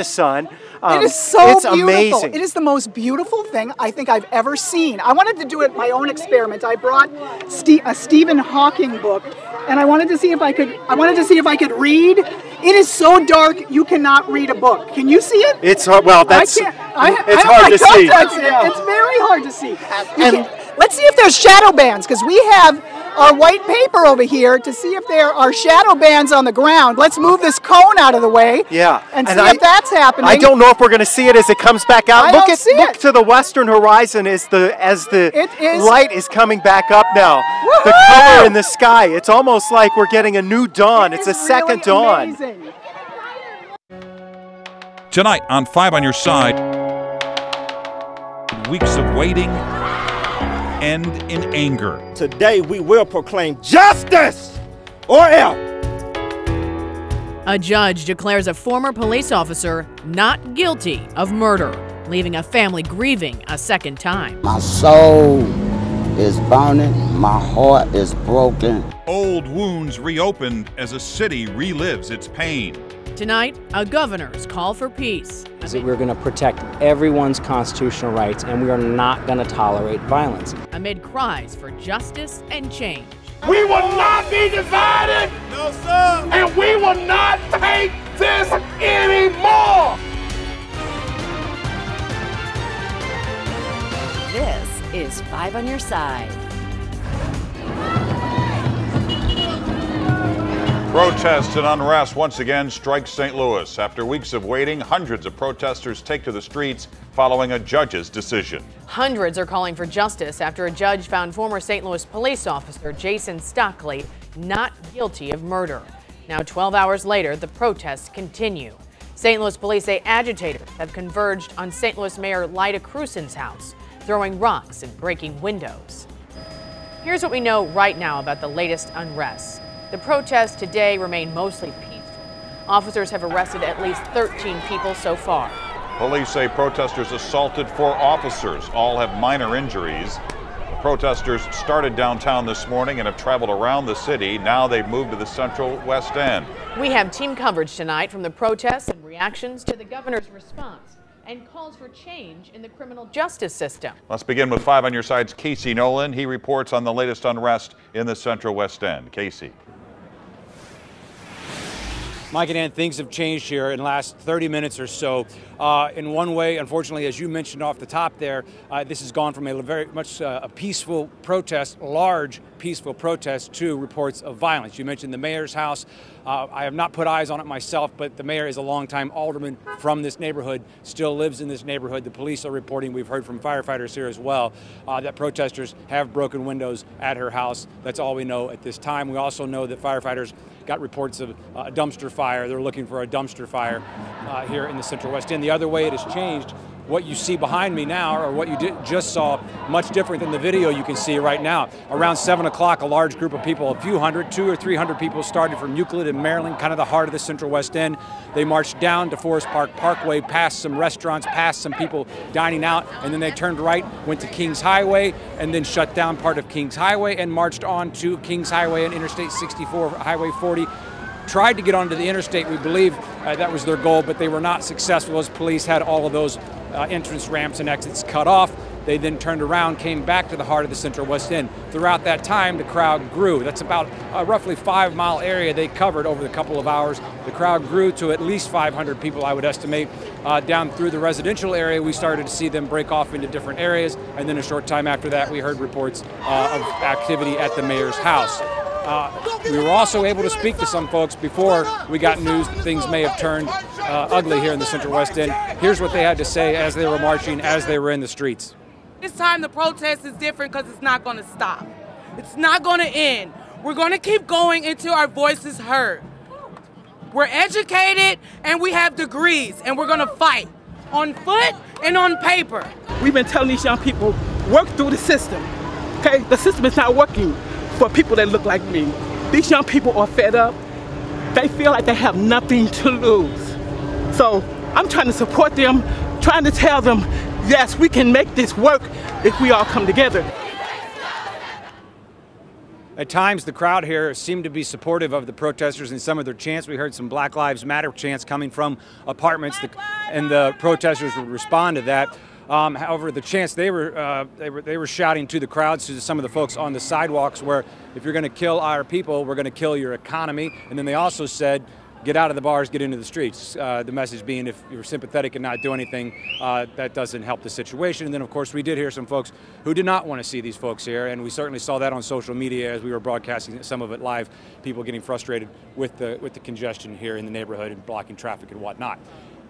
sun. It is so beautiful. Amazing. It is the most beautiful thing I think I've ever seen. I wanted to do it my own experiment. I brought a Stephen Hawking book, and I wanted to see if I could. Read. It is so dark you cannot read a book. Can you see it? It's hard. Well, that's. It's hard to see. It's very hard to see. Let's see if there's shadow bands, because we have our white paper over here to see if there are shadow bands on the ground. Let's move this cone out of the way. Yeah. And see if that's happening. I don't know if we're going to see it as it comes back out. Look to the western horizon as the light is coming back up now. Woo-hoo! The color in the sky. It's almost like we're getting a new dawn. It's a second dawn. Amazing. Tonight on 5 on Your Side, weeks of waiting end in anger. Today we will proclaim justice or else. A judge declares a former police officer not guilty of murder, leaving a family grieving a second time. My soul is burning, my heart is broken. Old wounds reopened as a city relives its pain. Tonight, a governor's call for peace. We're going to protect everyone's constitutional rights, and we are not going to tolerate violence. Amid cries for justice and change. We will not be divided. No, sir. And we will not take this anymore. This is 5 on Your Side. Protests and unrest once again strike St. Louis. After weeks of waiting, hundreds of protesters take to the streets following a judge's decision. Hundreds are calling for justice after a judge found former St. Louis police officer Jason Stockley not guilty of murder. Now, 12 hours later, the protests continue. St. Louis police say agitators have converged on St. Louis Mayor Lyda Crusen's house. throwing rocks and breaking windows. Here's what we know right now about the latest unrest. The protests today remain mostly peaceful. Officers have arrested at least 13 people so far. Police say protesters assaulted 4 officers. All have minor injuries. The protesters started downtown this morning and have traveled around the city. Now they've moved to the central West End. We have team coverage tonight from the protests and reactions to the governor's response and calls for change in the criminal justice system. Let's begin with 5 on your side's Casey Nolan. He reports on the latest unrest in the central West End. Casey. Mike and Ann, things have changed here in the last 30 minutes or so. In one way, unfortunately, as you mentioned off the top there, this has gone from a very much a peaceful protest, large peaceful protest, to reports of violence. You mentioned the mayor's house. I have not put eyes on it myself, but the mayor is a longtime alderman from this neighborhood, still lives in this neighborhood. The police are reporting, we've heard from firefighters here as well, that protesters have broken windows at her house. That's all we know at this time. We also know that firefighters got reports of a dumpster fire. They're looking for a dumpster fire here in the Central West End. The other way it has changed, what you see behind me now, or what you just saw, much different than the video you can see right now. Around 7 o'clock, a large group of people, a few hundred, 200 or 300 people started from Euclid and Maryland, kind of the heart of the Central West End. They marched down to Forest Park Parkway, past some restaurants, past some people dining out, and then they turned right, went to Kings Highway, and then shut down part of Kings Highway and marched on to Kings Highway and Interstate 64, Highway 40. Tried to get onto the interstate. We believe that was their goal, but they were not successful as police had all of those entrance ramps and exits cut off. They then turned around, came back to the heart of the Central West End. Throughout that time, the crowd grew. That's about a roughly 5-mile area they covered over the couple of hours. The crowd grew to at least 500 people, I would estimate. Down through the residential area, we started to see them break off into different areas, and then a short time after that, we heard reports of activity at the mayor's house. We were also able to speak to some folks before we got news that things may have turned ugly here in the Central West End. Here's what they had to say as they were marching, as they were in the streets. This time the protest is different because it's not going to stop. It's not going to end. We're going to keep going until our voice is heard. We're educated and we have degrees, and we're going to fight on foot and on paper. We've been telling these young people, work through the system. Okay, the system is not working for people that look like me. These young people are fed up. They feel like they have nothing to lose. So I'm trying to support them, trying to tell them, yes, we can make this work if we all come together. At times, the crowd here seemed to be supportive of the protesters and some of their chants. We heard some Black Lives Matter chants coming from apartments, and the protesters would respond to that. However, the chants they were shouting to the crowds, to some of the folks on the sidewalks, where if you're going to kill our people, we're going to kill your economy. And then they also said, get out of the bars, get into the streets. The message being, if you're sympathetic and not do anything, that doesn't help the situation. And then, of course, we did hear some folks who did not want to see these folks here, and we certainly saw that on social media as we were broadcasting some of it live, people getting frustrated with the congestion here in the neighborhood and blocking traffic and whatnot.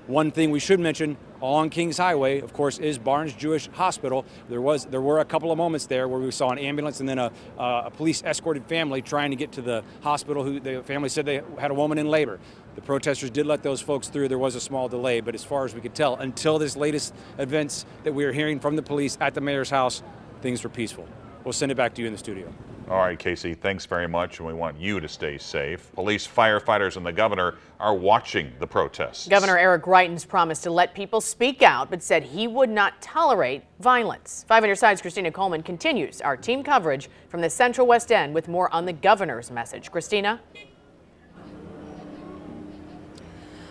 One thing we should mention along Kings Highway, of course, is Barnes Jewish Hospital. There were a couple of moments there where we saw an ambulance and then a police escorted family trying to get to the hospital. The family said they had a woman in labor. The protesters did let those folks through. There was a small delay, but as far as we could tell, until this latest events that we are hearing from the police at the mayor's house, things were peaceful. We'll send it back to you in the studio. All right, Casey, thanks very much, and we want you to stay safe. Police, firefighters, and the governor are watching the protests. Governor Eric Greitens promised to let people speak out, but said he would not tolerate violence. 5 on your side's Christina Coleman continues our team coverage from the Central West End with more on the governor's message. Christina?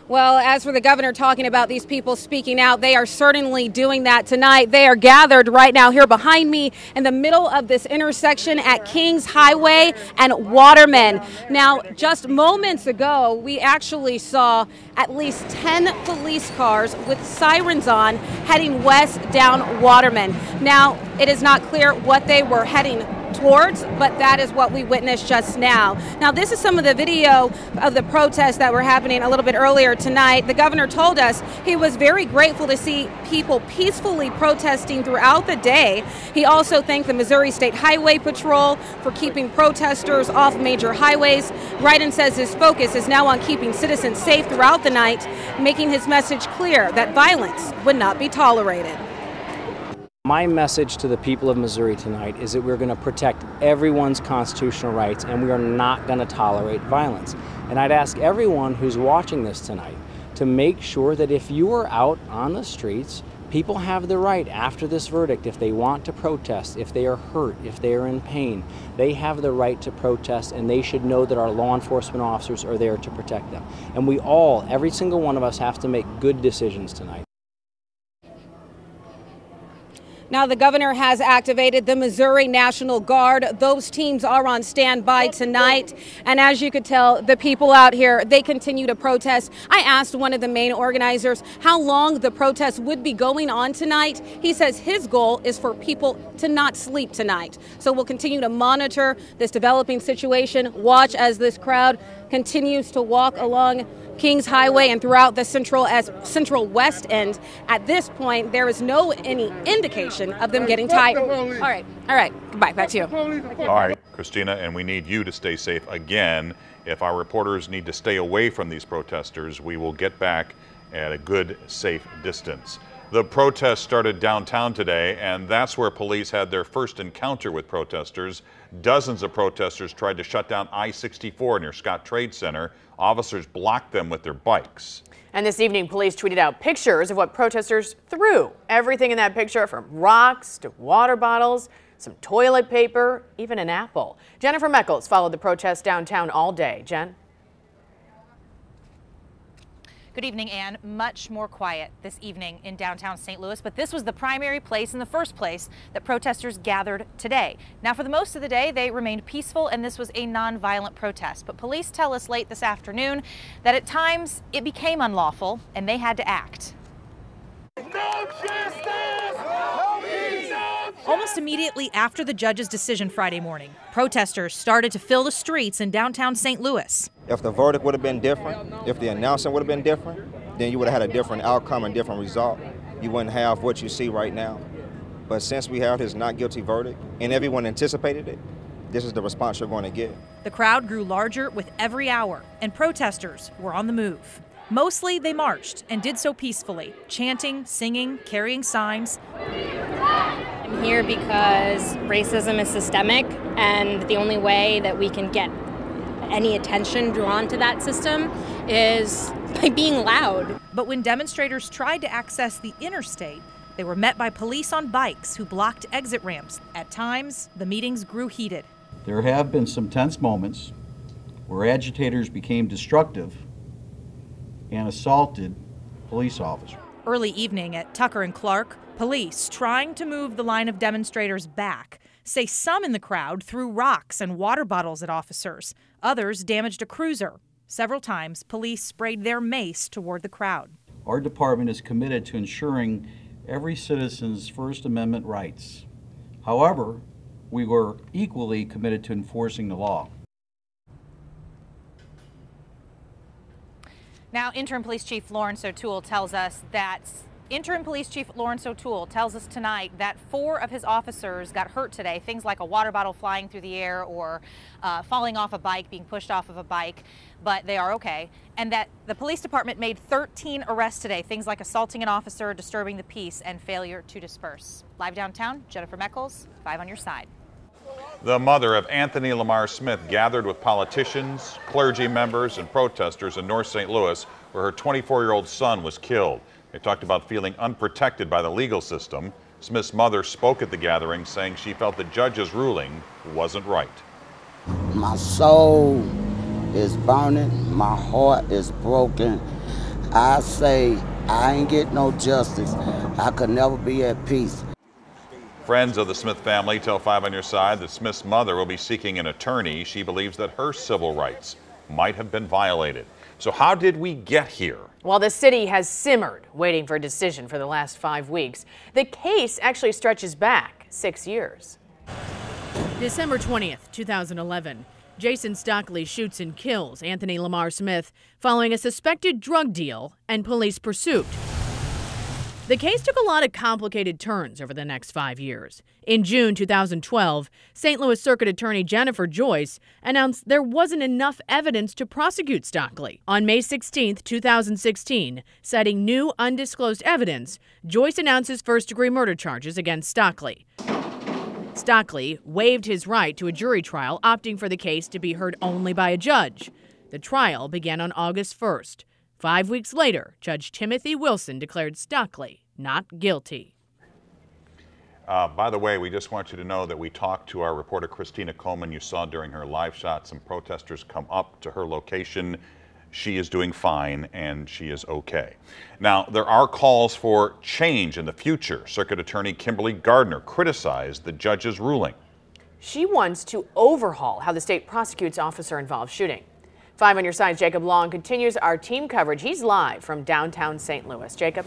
Well, as for the governor talking about these people speaking out, they are certainly doing that tonight. They are gathered right now here behind me in the middle of this intersection at Kings Highway and Waterman. Now, just moments ago, we actually saw at least 10 police cars with sirens on heading west down Waterman. Now, it is not clear what they were heading towards, but that is what we witnessed just now. Now, this is some of the video of the protests that were happening a little bit earlier tonight. The governor told us he was very grateful to see people peacefully protesting throughout the day. He also thanked the Missouri State Highway Patrol for keeping protesters off major highways. Greitens says his focus is now on keeping citizens safe throughout the night, making his message clear that violence would not be tolerated. My message to the people of Missouri tonight is that we're going to protect everyone's constitutional rights and we are not going to tolerate violence. And I'd ask everyone who's watching this tonight to make sure that if you are out on the streets, people have the right after this verdict, if they want to protest, if they are hurt, if they are in pain, they have the right to protest, and they should know that our law enforcement officers are there to protect them. And we all, every single one of us, have to make good decisions tonight. Now, the governor has activated the Missouri National Guard. Those teams are on standby tonight. And as you could tell, the people out here, they continue to protest. I asked one of the main organizers how long the protest would be going on tonight. He says his goal is for people to not sleep tonight. So we'll continue to monitor this developing situation, watch as this crowd continues to walk along Kings Highway and throughout the central west end. At this point, there is any indication of them getting tired. All right. Goodbye. Back to you. All right, Christina, and we need you to stay safe again. If our reporters need to stay away from these protesters, we will get back at a good, safe distance. The protest started downtown today, and that's where police had their first encounter with protesters. Dozens of protesters tried to shut down I-64 near Scott Trade Center. Officers blocked them with their bikes. And this evening, police tweeted out pictures of what protesters threw. Everything in that picture, from rocks to water bottles, some toilet paper, even an apple. Jennifer Meckles followed the protest downtown all day. Jen? Good evening, Ann. Much more quiet this evening in downtown St. Louis, but this was the primary place in the first place that protesters gathered today. Now, for the most of the day, they remained peaceful, and this was a non-violent protest. But police tell us late this afternoon that at times it became unlawful and they had to act. No justice! No peace! Almost immediately after the judge's decision Friday morning, protesters started to fill the streets in downtown St. Louis. If the verdict would have been different, if the announcement would have been different, then you would have had a different outcome and different result. You wouldn't have what you see right now. But since we have this not guilty verdict and everyone anticipated it, this is the response you're going to get. The crowd grew larger with every hour, and protesters were on the move. Mostly they marched and did so peacefully, chanting, singing, carrying signs. I'm here because racism is systemic, and the only way that we can get any attention drawn to that system is by being loud. But when demonstrators tried to access the interstate, they were met by police on bikes who blocked exit ramps. At times, the meetings grew heated. There have been some tense moments where agitators became destructive and assaulted police officers. Early evening at Tucker and Clark, police, trying to move the line of demonstrators back, say some in the crowd threw rocks and water bottles at officers. Others damaged a cruiser. Several times, police sprayed their mace toward the crowd. Our department is committed to ensuring every citizen's First Amendment rights. However, we were equally committed to enforcing the law. Now, Interim Police Chief Lawrence O'Toole tells us tonight that 4 of his officers got hurt today, things like a water bottle flying through the air or falling off a bike, being pushed off of a bike, but they are okay. And that the police department made 13 arrests today, things like assaulting an officer, disturbing the peace, and failure to disperse. Live downtown, Jennifer Meckles, 5 on your side. The mother of Anthony Lamar Smith gathered with politicians, clergy members, and protesters in North St. Louis, where her 24-year-old son was killed. They talked about feeling unprotected by the legal system. Smith's mother spoke at the gathering, saying she felt the judge's ruling wasn't right. My soul is burning. My heart is broken. I say I ain't get no justice. I could never be at peace. Friends of the Smith family tell 5 on your side that Smith's mother will be seeking an attorney. She believes that her civil rights might have been violated. So how did we get here? While the city has simmered, waiting for a decision for the last 5 weeks, the case actually stretches back 6 years. December 20th, 2011. Jason Stockley shoots and kills Anthony Lamar Smith following a suspected drug deal and police pursuit. The case took a lot of complicated turns over the next 5 years. In June 2012, St. Louis Circuit Attorney Jennifer Joyce announced there wasn't enough evidence to prosecute Stockley. On May 16, 2016, citing new undisclosed evidence, Joyce announces first-degree murder charges against Stockley. Stockley waived his right to a jury trial, opting for the case to be heard only by a judge. The trial began on August 1st. 5 weeks later, Judge Timothy Wilson declared Stockley not guilty. By the way, we just want you to know that we talked to our reporter Christina Coleman. You saw during her live shot some protesters come up to her location. She is doing fine and she is okay. Now, there are calls for change in the future. Circuit Attorney Kimberly Gardner criticized the judge's ruling. She wants to overhaul how the state prosecutes officer-involved shooting. 5 on your side, Jacob Long continues our team coverage. He's live from downtown St. Louis. Jacob?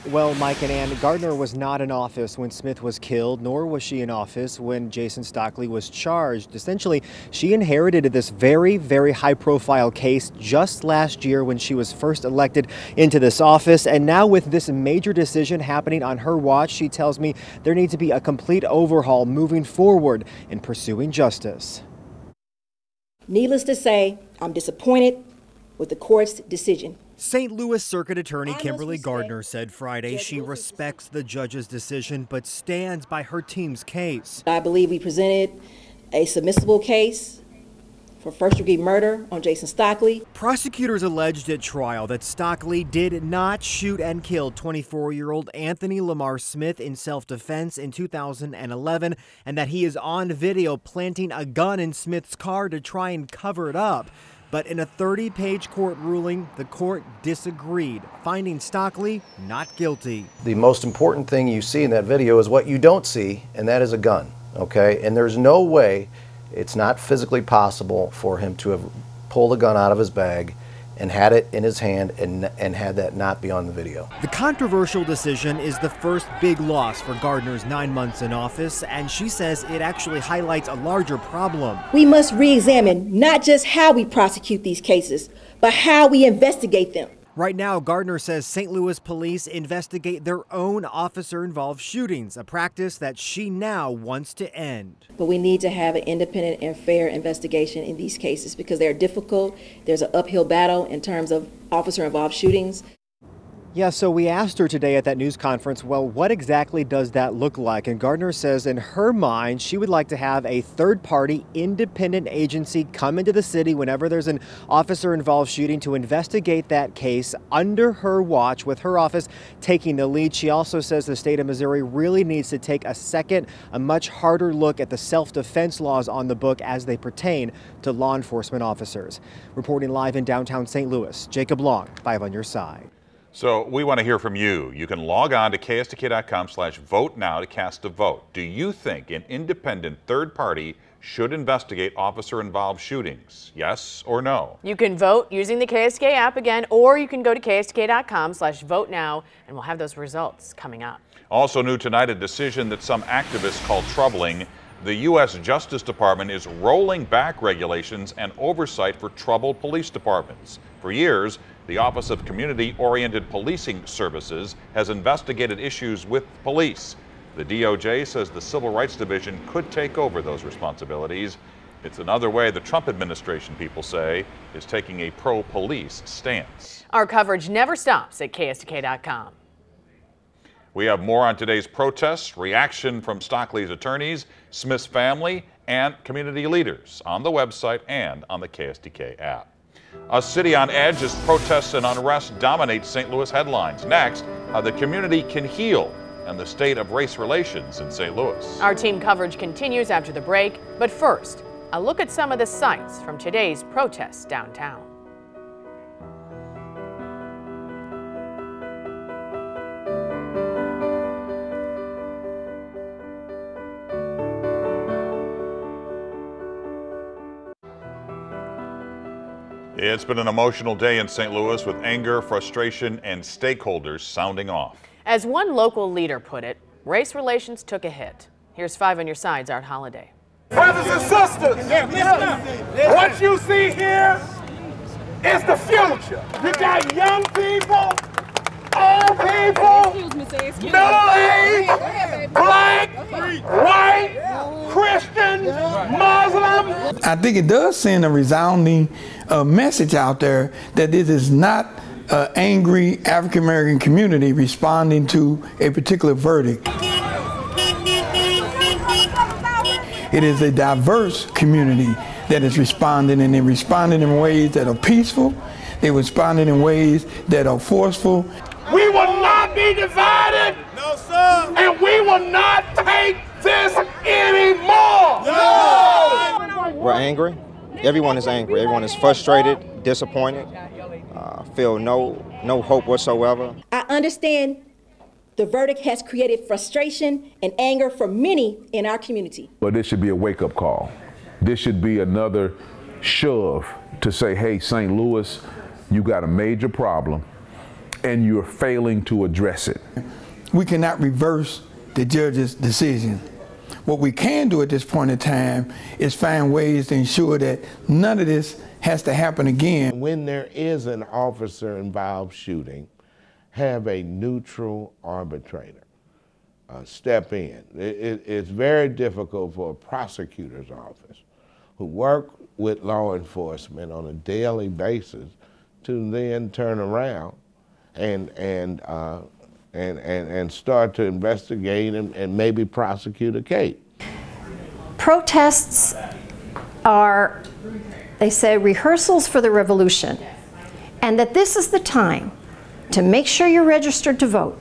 Well, Mike and Ann, Gardner was not in office when Smith was killed, nor was she in office when Jason Stockley was charged. Essentially, she inherited this very, very high-profile case just last year when she was first elected into this office. And now with this major decision happening on her watch, she tells me there needs to be a complete overhaul moving forward in pursuing justice. Needless to say, I'm disappointed with the court's decision. St. Louis Circuit Attorney Kimberly Gardner said Friday she respects the judge's decision but stands by her team's case. I believe we presented a submissible case for first-degree murder on Jason Stockley. Prosecutors alleged at trial that Stockley did not shoot and kill 24-year-old Anthony Lamar Smith in self-defense in 2011, and that he is on video planting a gun in Smith's car to try and cover it up. But in a 30-page court ruling, the court disagreed, finding Stockley not guilty. The most important thing you see in that video is what you don't see, and that is a gun, okay? And there's no way, it's not physically possible for him to have pulled a gun out of his bag and had it in his hand and had that not be on the video. The controversial decision is the first big loss for Gardner's 9 months in office, and she says it actually highlights a larger problem. We must re-examine not just how we prosecute these cases, but how we investigate them. Right now, Gardner says St. Louis police investigate their own officer-involved shootings, a practice that she now wants to end. But we need to have an independent and fair investigation in these cases because they're difficult. There's an uphill battle in terms of officer-involved shootings. Yeah, so we asked her today at that news conference, well, what exactly does that look like? And Gardner says in her mind, she would like to have a third-party independent agency come into the city whenever there's an officer-involved shooting to investigate that case under her watch, with her office taking the lead. She also says the state of Missouri really needs to take a much harder look at the self-defense laws on the book as they pertain to law enforcement officers. Reporting live in downtown St. Louis, Jacob Long, 5 on your side. So we want to hear from you. You can log on to ksdk.com/vote now to cast a vote. Do you think an independent third party should investigate officer-involved shootings? Yes or no? You can vote using the KSDK app again, or you can go to ksdk.com/vote now, and we'll have those results coming up. Also new tonight, a decision that some activists call troubling. The U.S. Justice Department is rolling back regulations and oversight for troubled police departments. For years, the Office of Community-Oriented Policing Services has investigated issues with police. The DOJ says the Civil Rights Division could take over those responsibilities. It's another way the Trump administration, people say, is taking a pro-police stance. Our coverage never stops at ksdk.com. We have more on today's protests, reaction from Stockley's attorneys, Smith's family, and community leaders on the website and on the KSDK app. A city on edge as protests and unrest dominate St. Louis headlines. Next, how the community can heal and the state of race relations in St. Louis. Our team coverage continues after the break, but first, a look at some of the sights from today's protests downtown. It's been an emotional day in St. Louis with anger, frustration, and stakeholders sounding off. As one local leader put it, race relations took a hit. Here's 5 on your side's Art Holiday. Brothers and sisters, what you see here is the future. You got young people old people, middle-aged, black, white, Christian, Muslim. I think it does send a resounding message out there that this is not an angry African-American community responding to a particular verdict. It is a diverse community that is responding, and they're responding in ways that are peaceful. They're responding in ways that are forceful. We will not be divided. No, sir. And we will not take this anymore. No. We're angry. Everyone is angry. Everyone is frustrated, disappointed, feel no hope whatsoever. I understand the verdict has created frustration and anger for many in our community. But this should be a wake-up call. This should be another shove to say, hey, St. Louis, you got a major problem and you're failing to address it. We cannot reverse the judge's decision. What we can do at this point in time is find ways to ensure that none of this has to happen again. When there is an officer-involved shooting, have a neutral arbitrator step in. It's very difficult for a prosecutor's office who work with law enforcement on a daily basis to then turn around and start to investigate and maybe prosecute a case. Protests are, they say, rehearsals for the revolution, and that this is the time to make sure you're registered to vote,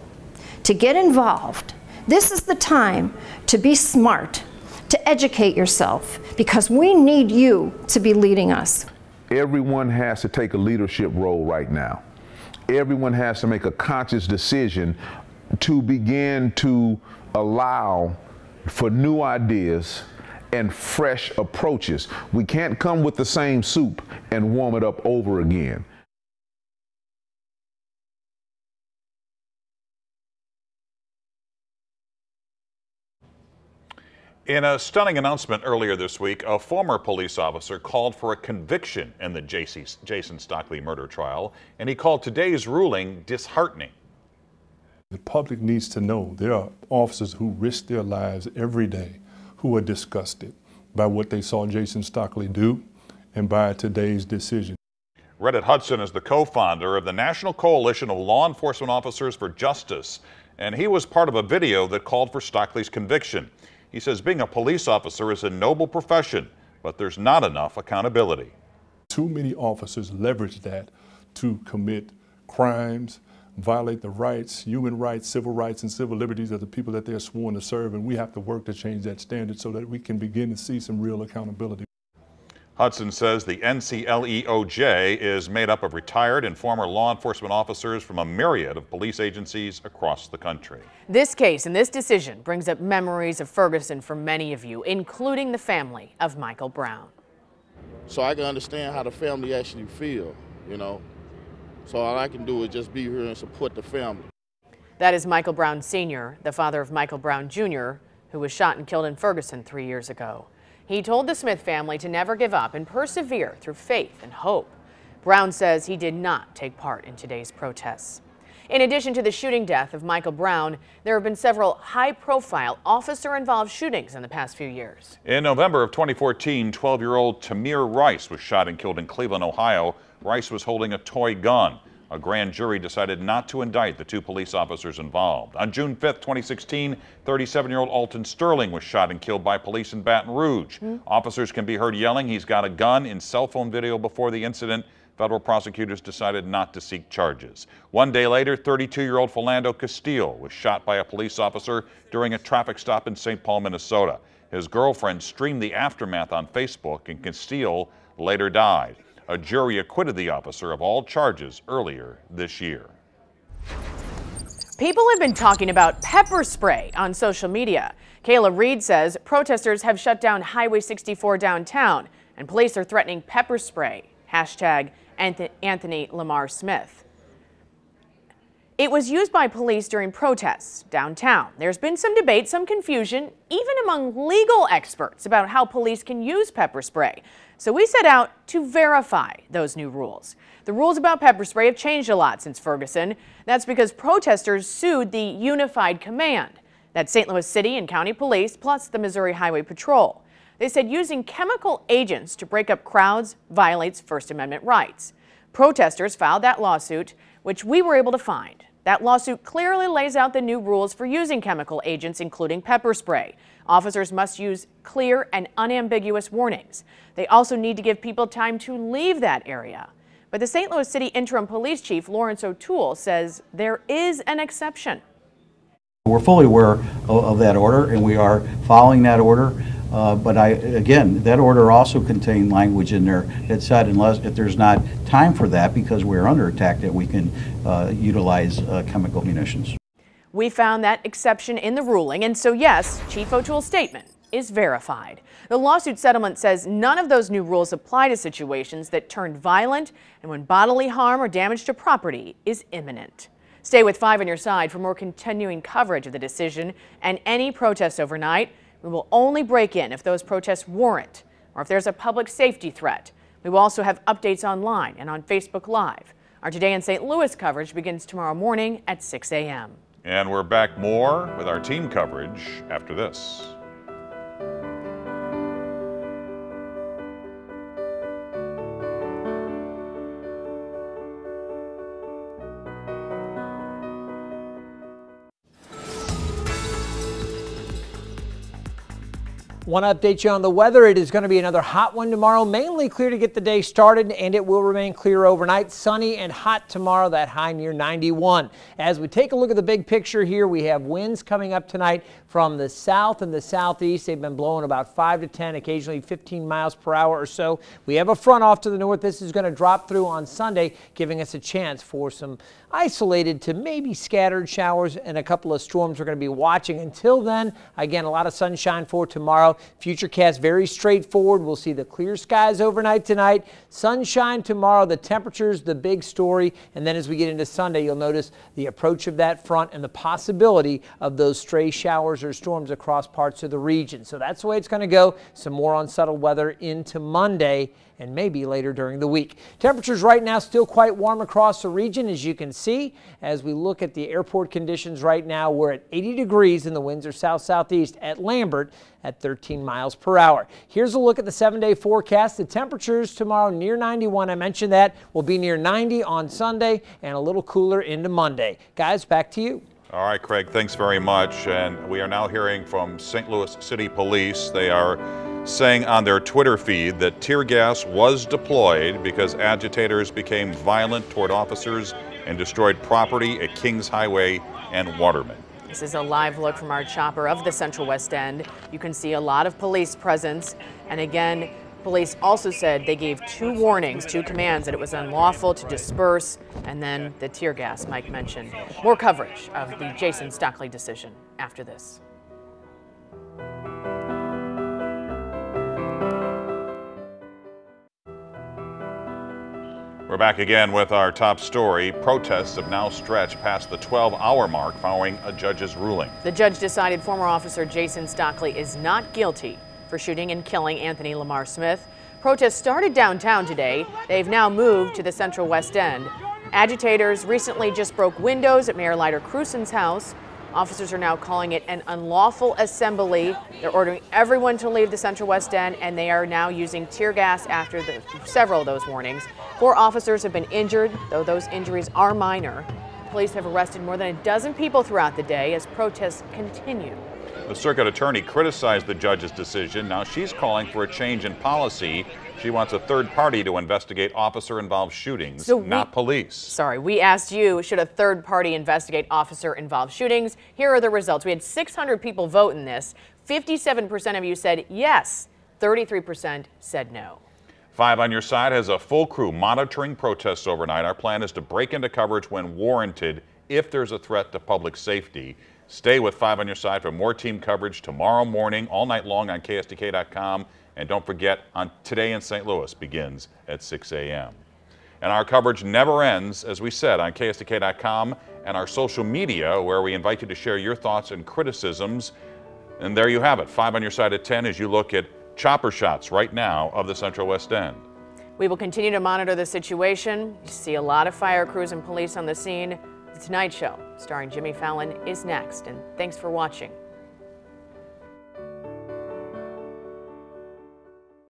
to get involved. This is the time to be smart, to educate yourself, because we need you to be leading us. Everyone has to take a leadership role right now. Everyone has to make a conscious decision to begin to allow for new ideas and fresh approaches. We can't come with the same soup and warm it up over again. In a stunning announcement earlier this week, a former police officer called for a conviction in the Jason Stockley murder trial, and he called today's ruling disheartening. The public needs to know there are officers who risk their lives every day who are disgusted by what they saw Jason Stockley do and by today's decision. Reddit Hudson is the co-founder of the National Coalition of Law Enforcement Officers for Justice, and he was part of a video that called for Stockley's conviction. He says being a police officer is a noble profession, but there's not enough accountability. Too many officers leverage that to commit crimes, violate the rights, human rights, civil rights, and civil liberties of the people that they're sworn to serve, and we have to work to change that standard so that we can begin to see some real accountability. Hudson says the NCLEOJ is made up of retired and former law enforcement officers from a myriad of police agencies across the country. This case and this decision brings up memories of Ferguson for many of you, including the family of Michael Brown. So I can understand how the family actually feel, you know. So all I can do is just be here and support the family. That is Michael Brown Sr., the father of Michael Brown Jr., who was shot and killed in Ferguson 3 years ago. He told the Smith family to never give up and persevere through faith and hope. Brown says he did not take part in today's protests. In addition to the shooting death of Michael Brown, there have been several high-profile officer-involved shootings in the past few years. In November of 2014, 12-year-old Tamir Rice was shot and killed in Cleveland, Ohio. Rice was holding a toy gun. A grand jury decided not to indict the two police officers involved. On June 5th, 2016, 37-year-old Alton Sterling was shot and killed by police in Baton Rouge. Officers can be heard yelling he's got a gun in cell phone video before the incident. Federal prosecutors decided not to seek charges. 1 day later, 32-year-old Philando Castile was shot by a police officer during a traffic stop in St. Paul, Minnesota. His girlfriend streamed the aftermath on Facebook, and Castile later died. A jury acquitted the officer of all charges earlier this year. People have been talking about pepper spray on social media. Kayla Reed says protesters have shut down Highway 64 downtown, and police are threatening pepper spray. Hashtag Anthony Lamar Smith. It was used by police during protests downtown. There's been some debate, some confusion, even among legal experts about how police can use pepper spray. So we set out to verify those new rules. The rules about pepper spray have changed a lot since Ferguson. That's because protesters sued the Unified Command. That's St. Louis City and County Police, plus the Missouri Highway Patrol. They said using chemical agents to break up crowds violates First Amendment rights. Protesters filed that lawsuit, which we were able to find. That lawsuit clearly lays out the new rules for using chemical agents, including pepper spray. Officers must use clear and unambiguous warnings. They also need to give people time to leave that area. But the St. Louis City Interim Police Chief Lawrence O'Toole says there is an exception. We're fully aware of that order, and we are following that order. But again, that order also contained language in there that said if there's not time for that because we're under attack, that we can utilize chemical munitions. We found that exception in the ruling, and so yes, Chief O'Toole's statement is verified. The lawsuit settlement says none of those new rules apply to situations that turn violent and when bodily harm or damage to property is imminent. Stay with 5 on your side for more continuing coverage of the decision and any protests overnight. We will only break in if those protests warrant or if there's a public safety threat. We will also have updates online and on Facebook Live. Our Today in St. Louis coverage begins tomorrow morning at 6 a.m. And we're back more with our team coverage after this. Want to update you on the weather. It is going to be another hot one tomorrow, mainly clear to get the day started, and it will remain clear overnight. Sunny and hot tomorrow, that high near 91. As we take a look at the big picture here, we have winds coming up tonight from the south and the southeast. They've been blowing about 5 to 10, occasionally 15 miles per hour or so. We have a front off to the north. This is going to drop through on Sunday, giving us a chance for some isolated to maybe scattered showers, and a couple of storms we're going to be watching. Until then, again, a lot of sunshine for tomorrow. Futurecast very straightforward. We'll see the clear skies overnight tonight, sunshine tomorrow, the temperatures the big story, and then as we get into Sunday, you'll notice the approach of that front and the possibility of those stray showers or storms across parts of the region. So that's the way it's going to go. Some more unsettled weather into Monday and maybe later during the week. Temperatures right now still quite warm across the region, as you can see. As we look at the airport conditions right now, we're at 80 degrees and the winds are south-southeast at Lambert at 13 miles per hour. Here's a look at the 7-day forecast. The temperatures tomorrow near 91. I mentioned that will be near 90 on Sunday and a little cooler into Monday. Guys, back to you. All right, Craig, thanks very much. And we are now hearing from St. Louis City Police. They are saying on their Twitter feed that tear gas was deployed because agitators became violent toward officers and destroyed property at Kings Highway and Waterman. This is a live look from our chopper of the Central West End. You can see a lot of police presence. And again, police also said they gave 2 warnings, 2 commands that it was unlawful to disperse, and then the tear gas Mike mentioned. More coverage of the Jason Stockley decision after this. We're back again with our top story. Protests have now stretched past the 12-hour mark following a judge's ruling. The judge decided former officer Jason Stockley is not guilty for shooting and killing Anthony Lamar Smith. Protests started downtown today. They've now moved to the Central West End. Agitators recently just broke windows at Mayor Leiter Crusen's house. Officers are now calling it an unlawful assembly. They're ordering everyone to leave the Central West End, and they are now using tear gas after several of those warnings. 4 officers have been injured, though those injuries are minor. Police have arrested more than a dozen people throughout the day as protests continue. The circuit attorney criticized the judge's decision. Now she's calling for a change in policy. She wants a third party to investigate officer-involved shootings, not police. Sorry, we asked you, should a third party investigate officer-involved shootings? Here are the results. We had 600 people vote in this. 57% of you said yes. 33% said no. 5 on Your Side has a full crew monitoring protests overnight. Our plan is to break into coverage when warranted if there's a threat to public safety. Stay with 5 on Your Side for more team coverage tomorrow morning, all night long on Ksdk.com. And don't forget, on Today in St. Louis begins at 6 a.m. And our coverage never ends, as we said, on Ksdk.com and our social media, where we invite you to share your thoughts and criticisms. And there you have it, 5 on your side at 10 as you look at chopper shots right now of the Central West End. We will continue to monitor the situation. You see a lot of fire crews and police on the scene. The Tonight Show, starring Jimmy Fallon, is next. And thanks for watching.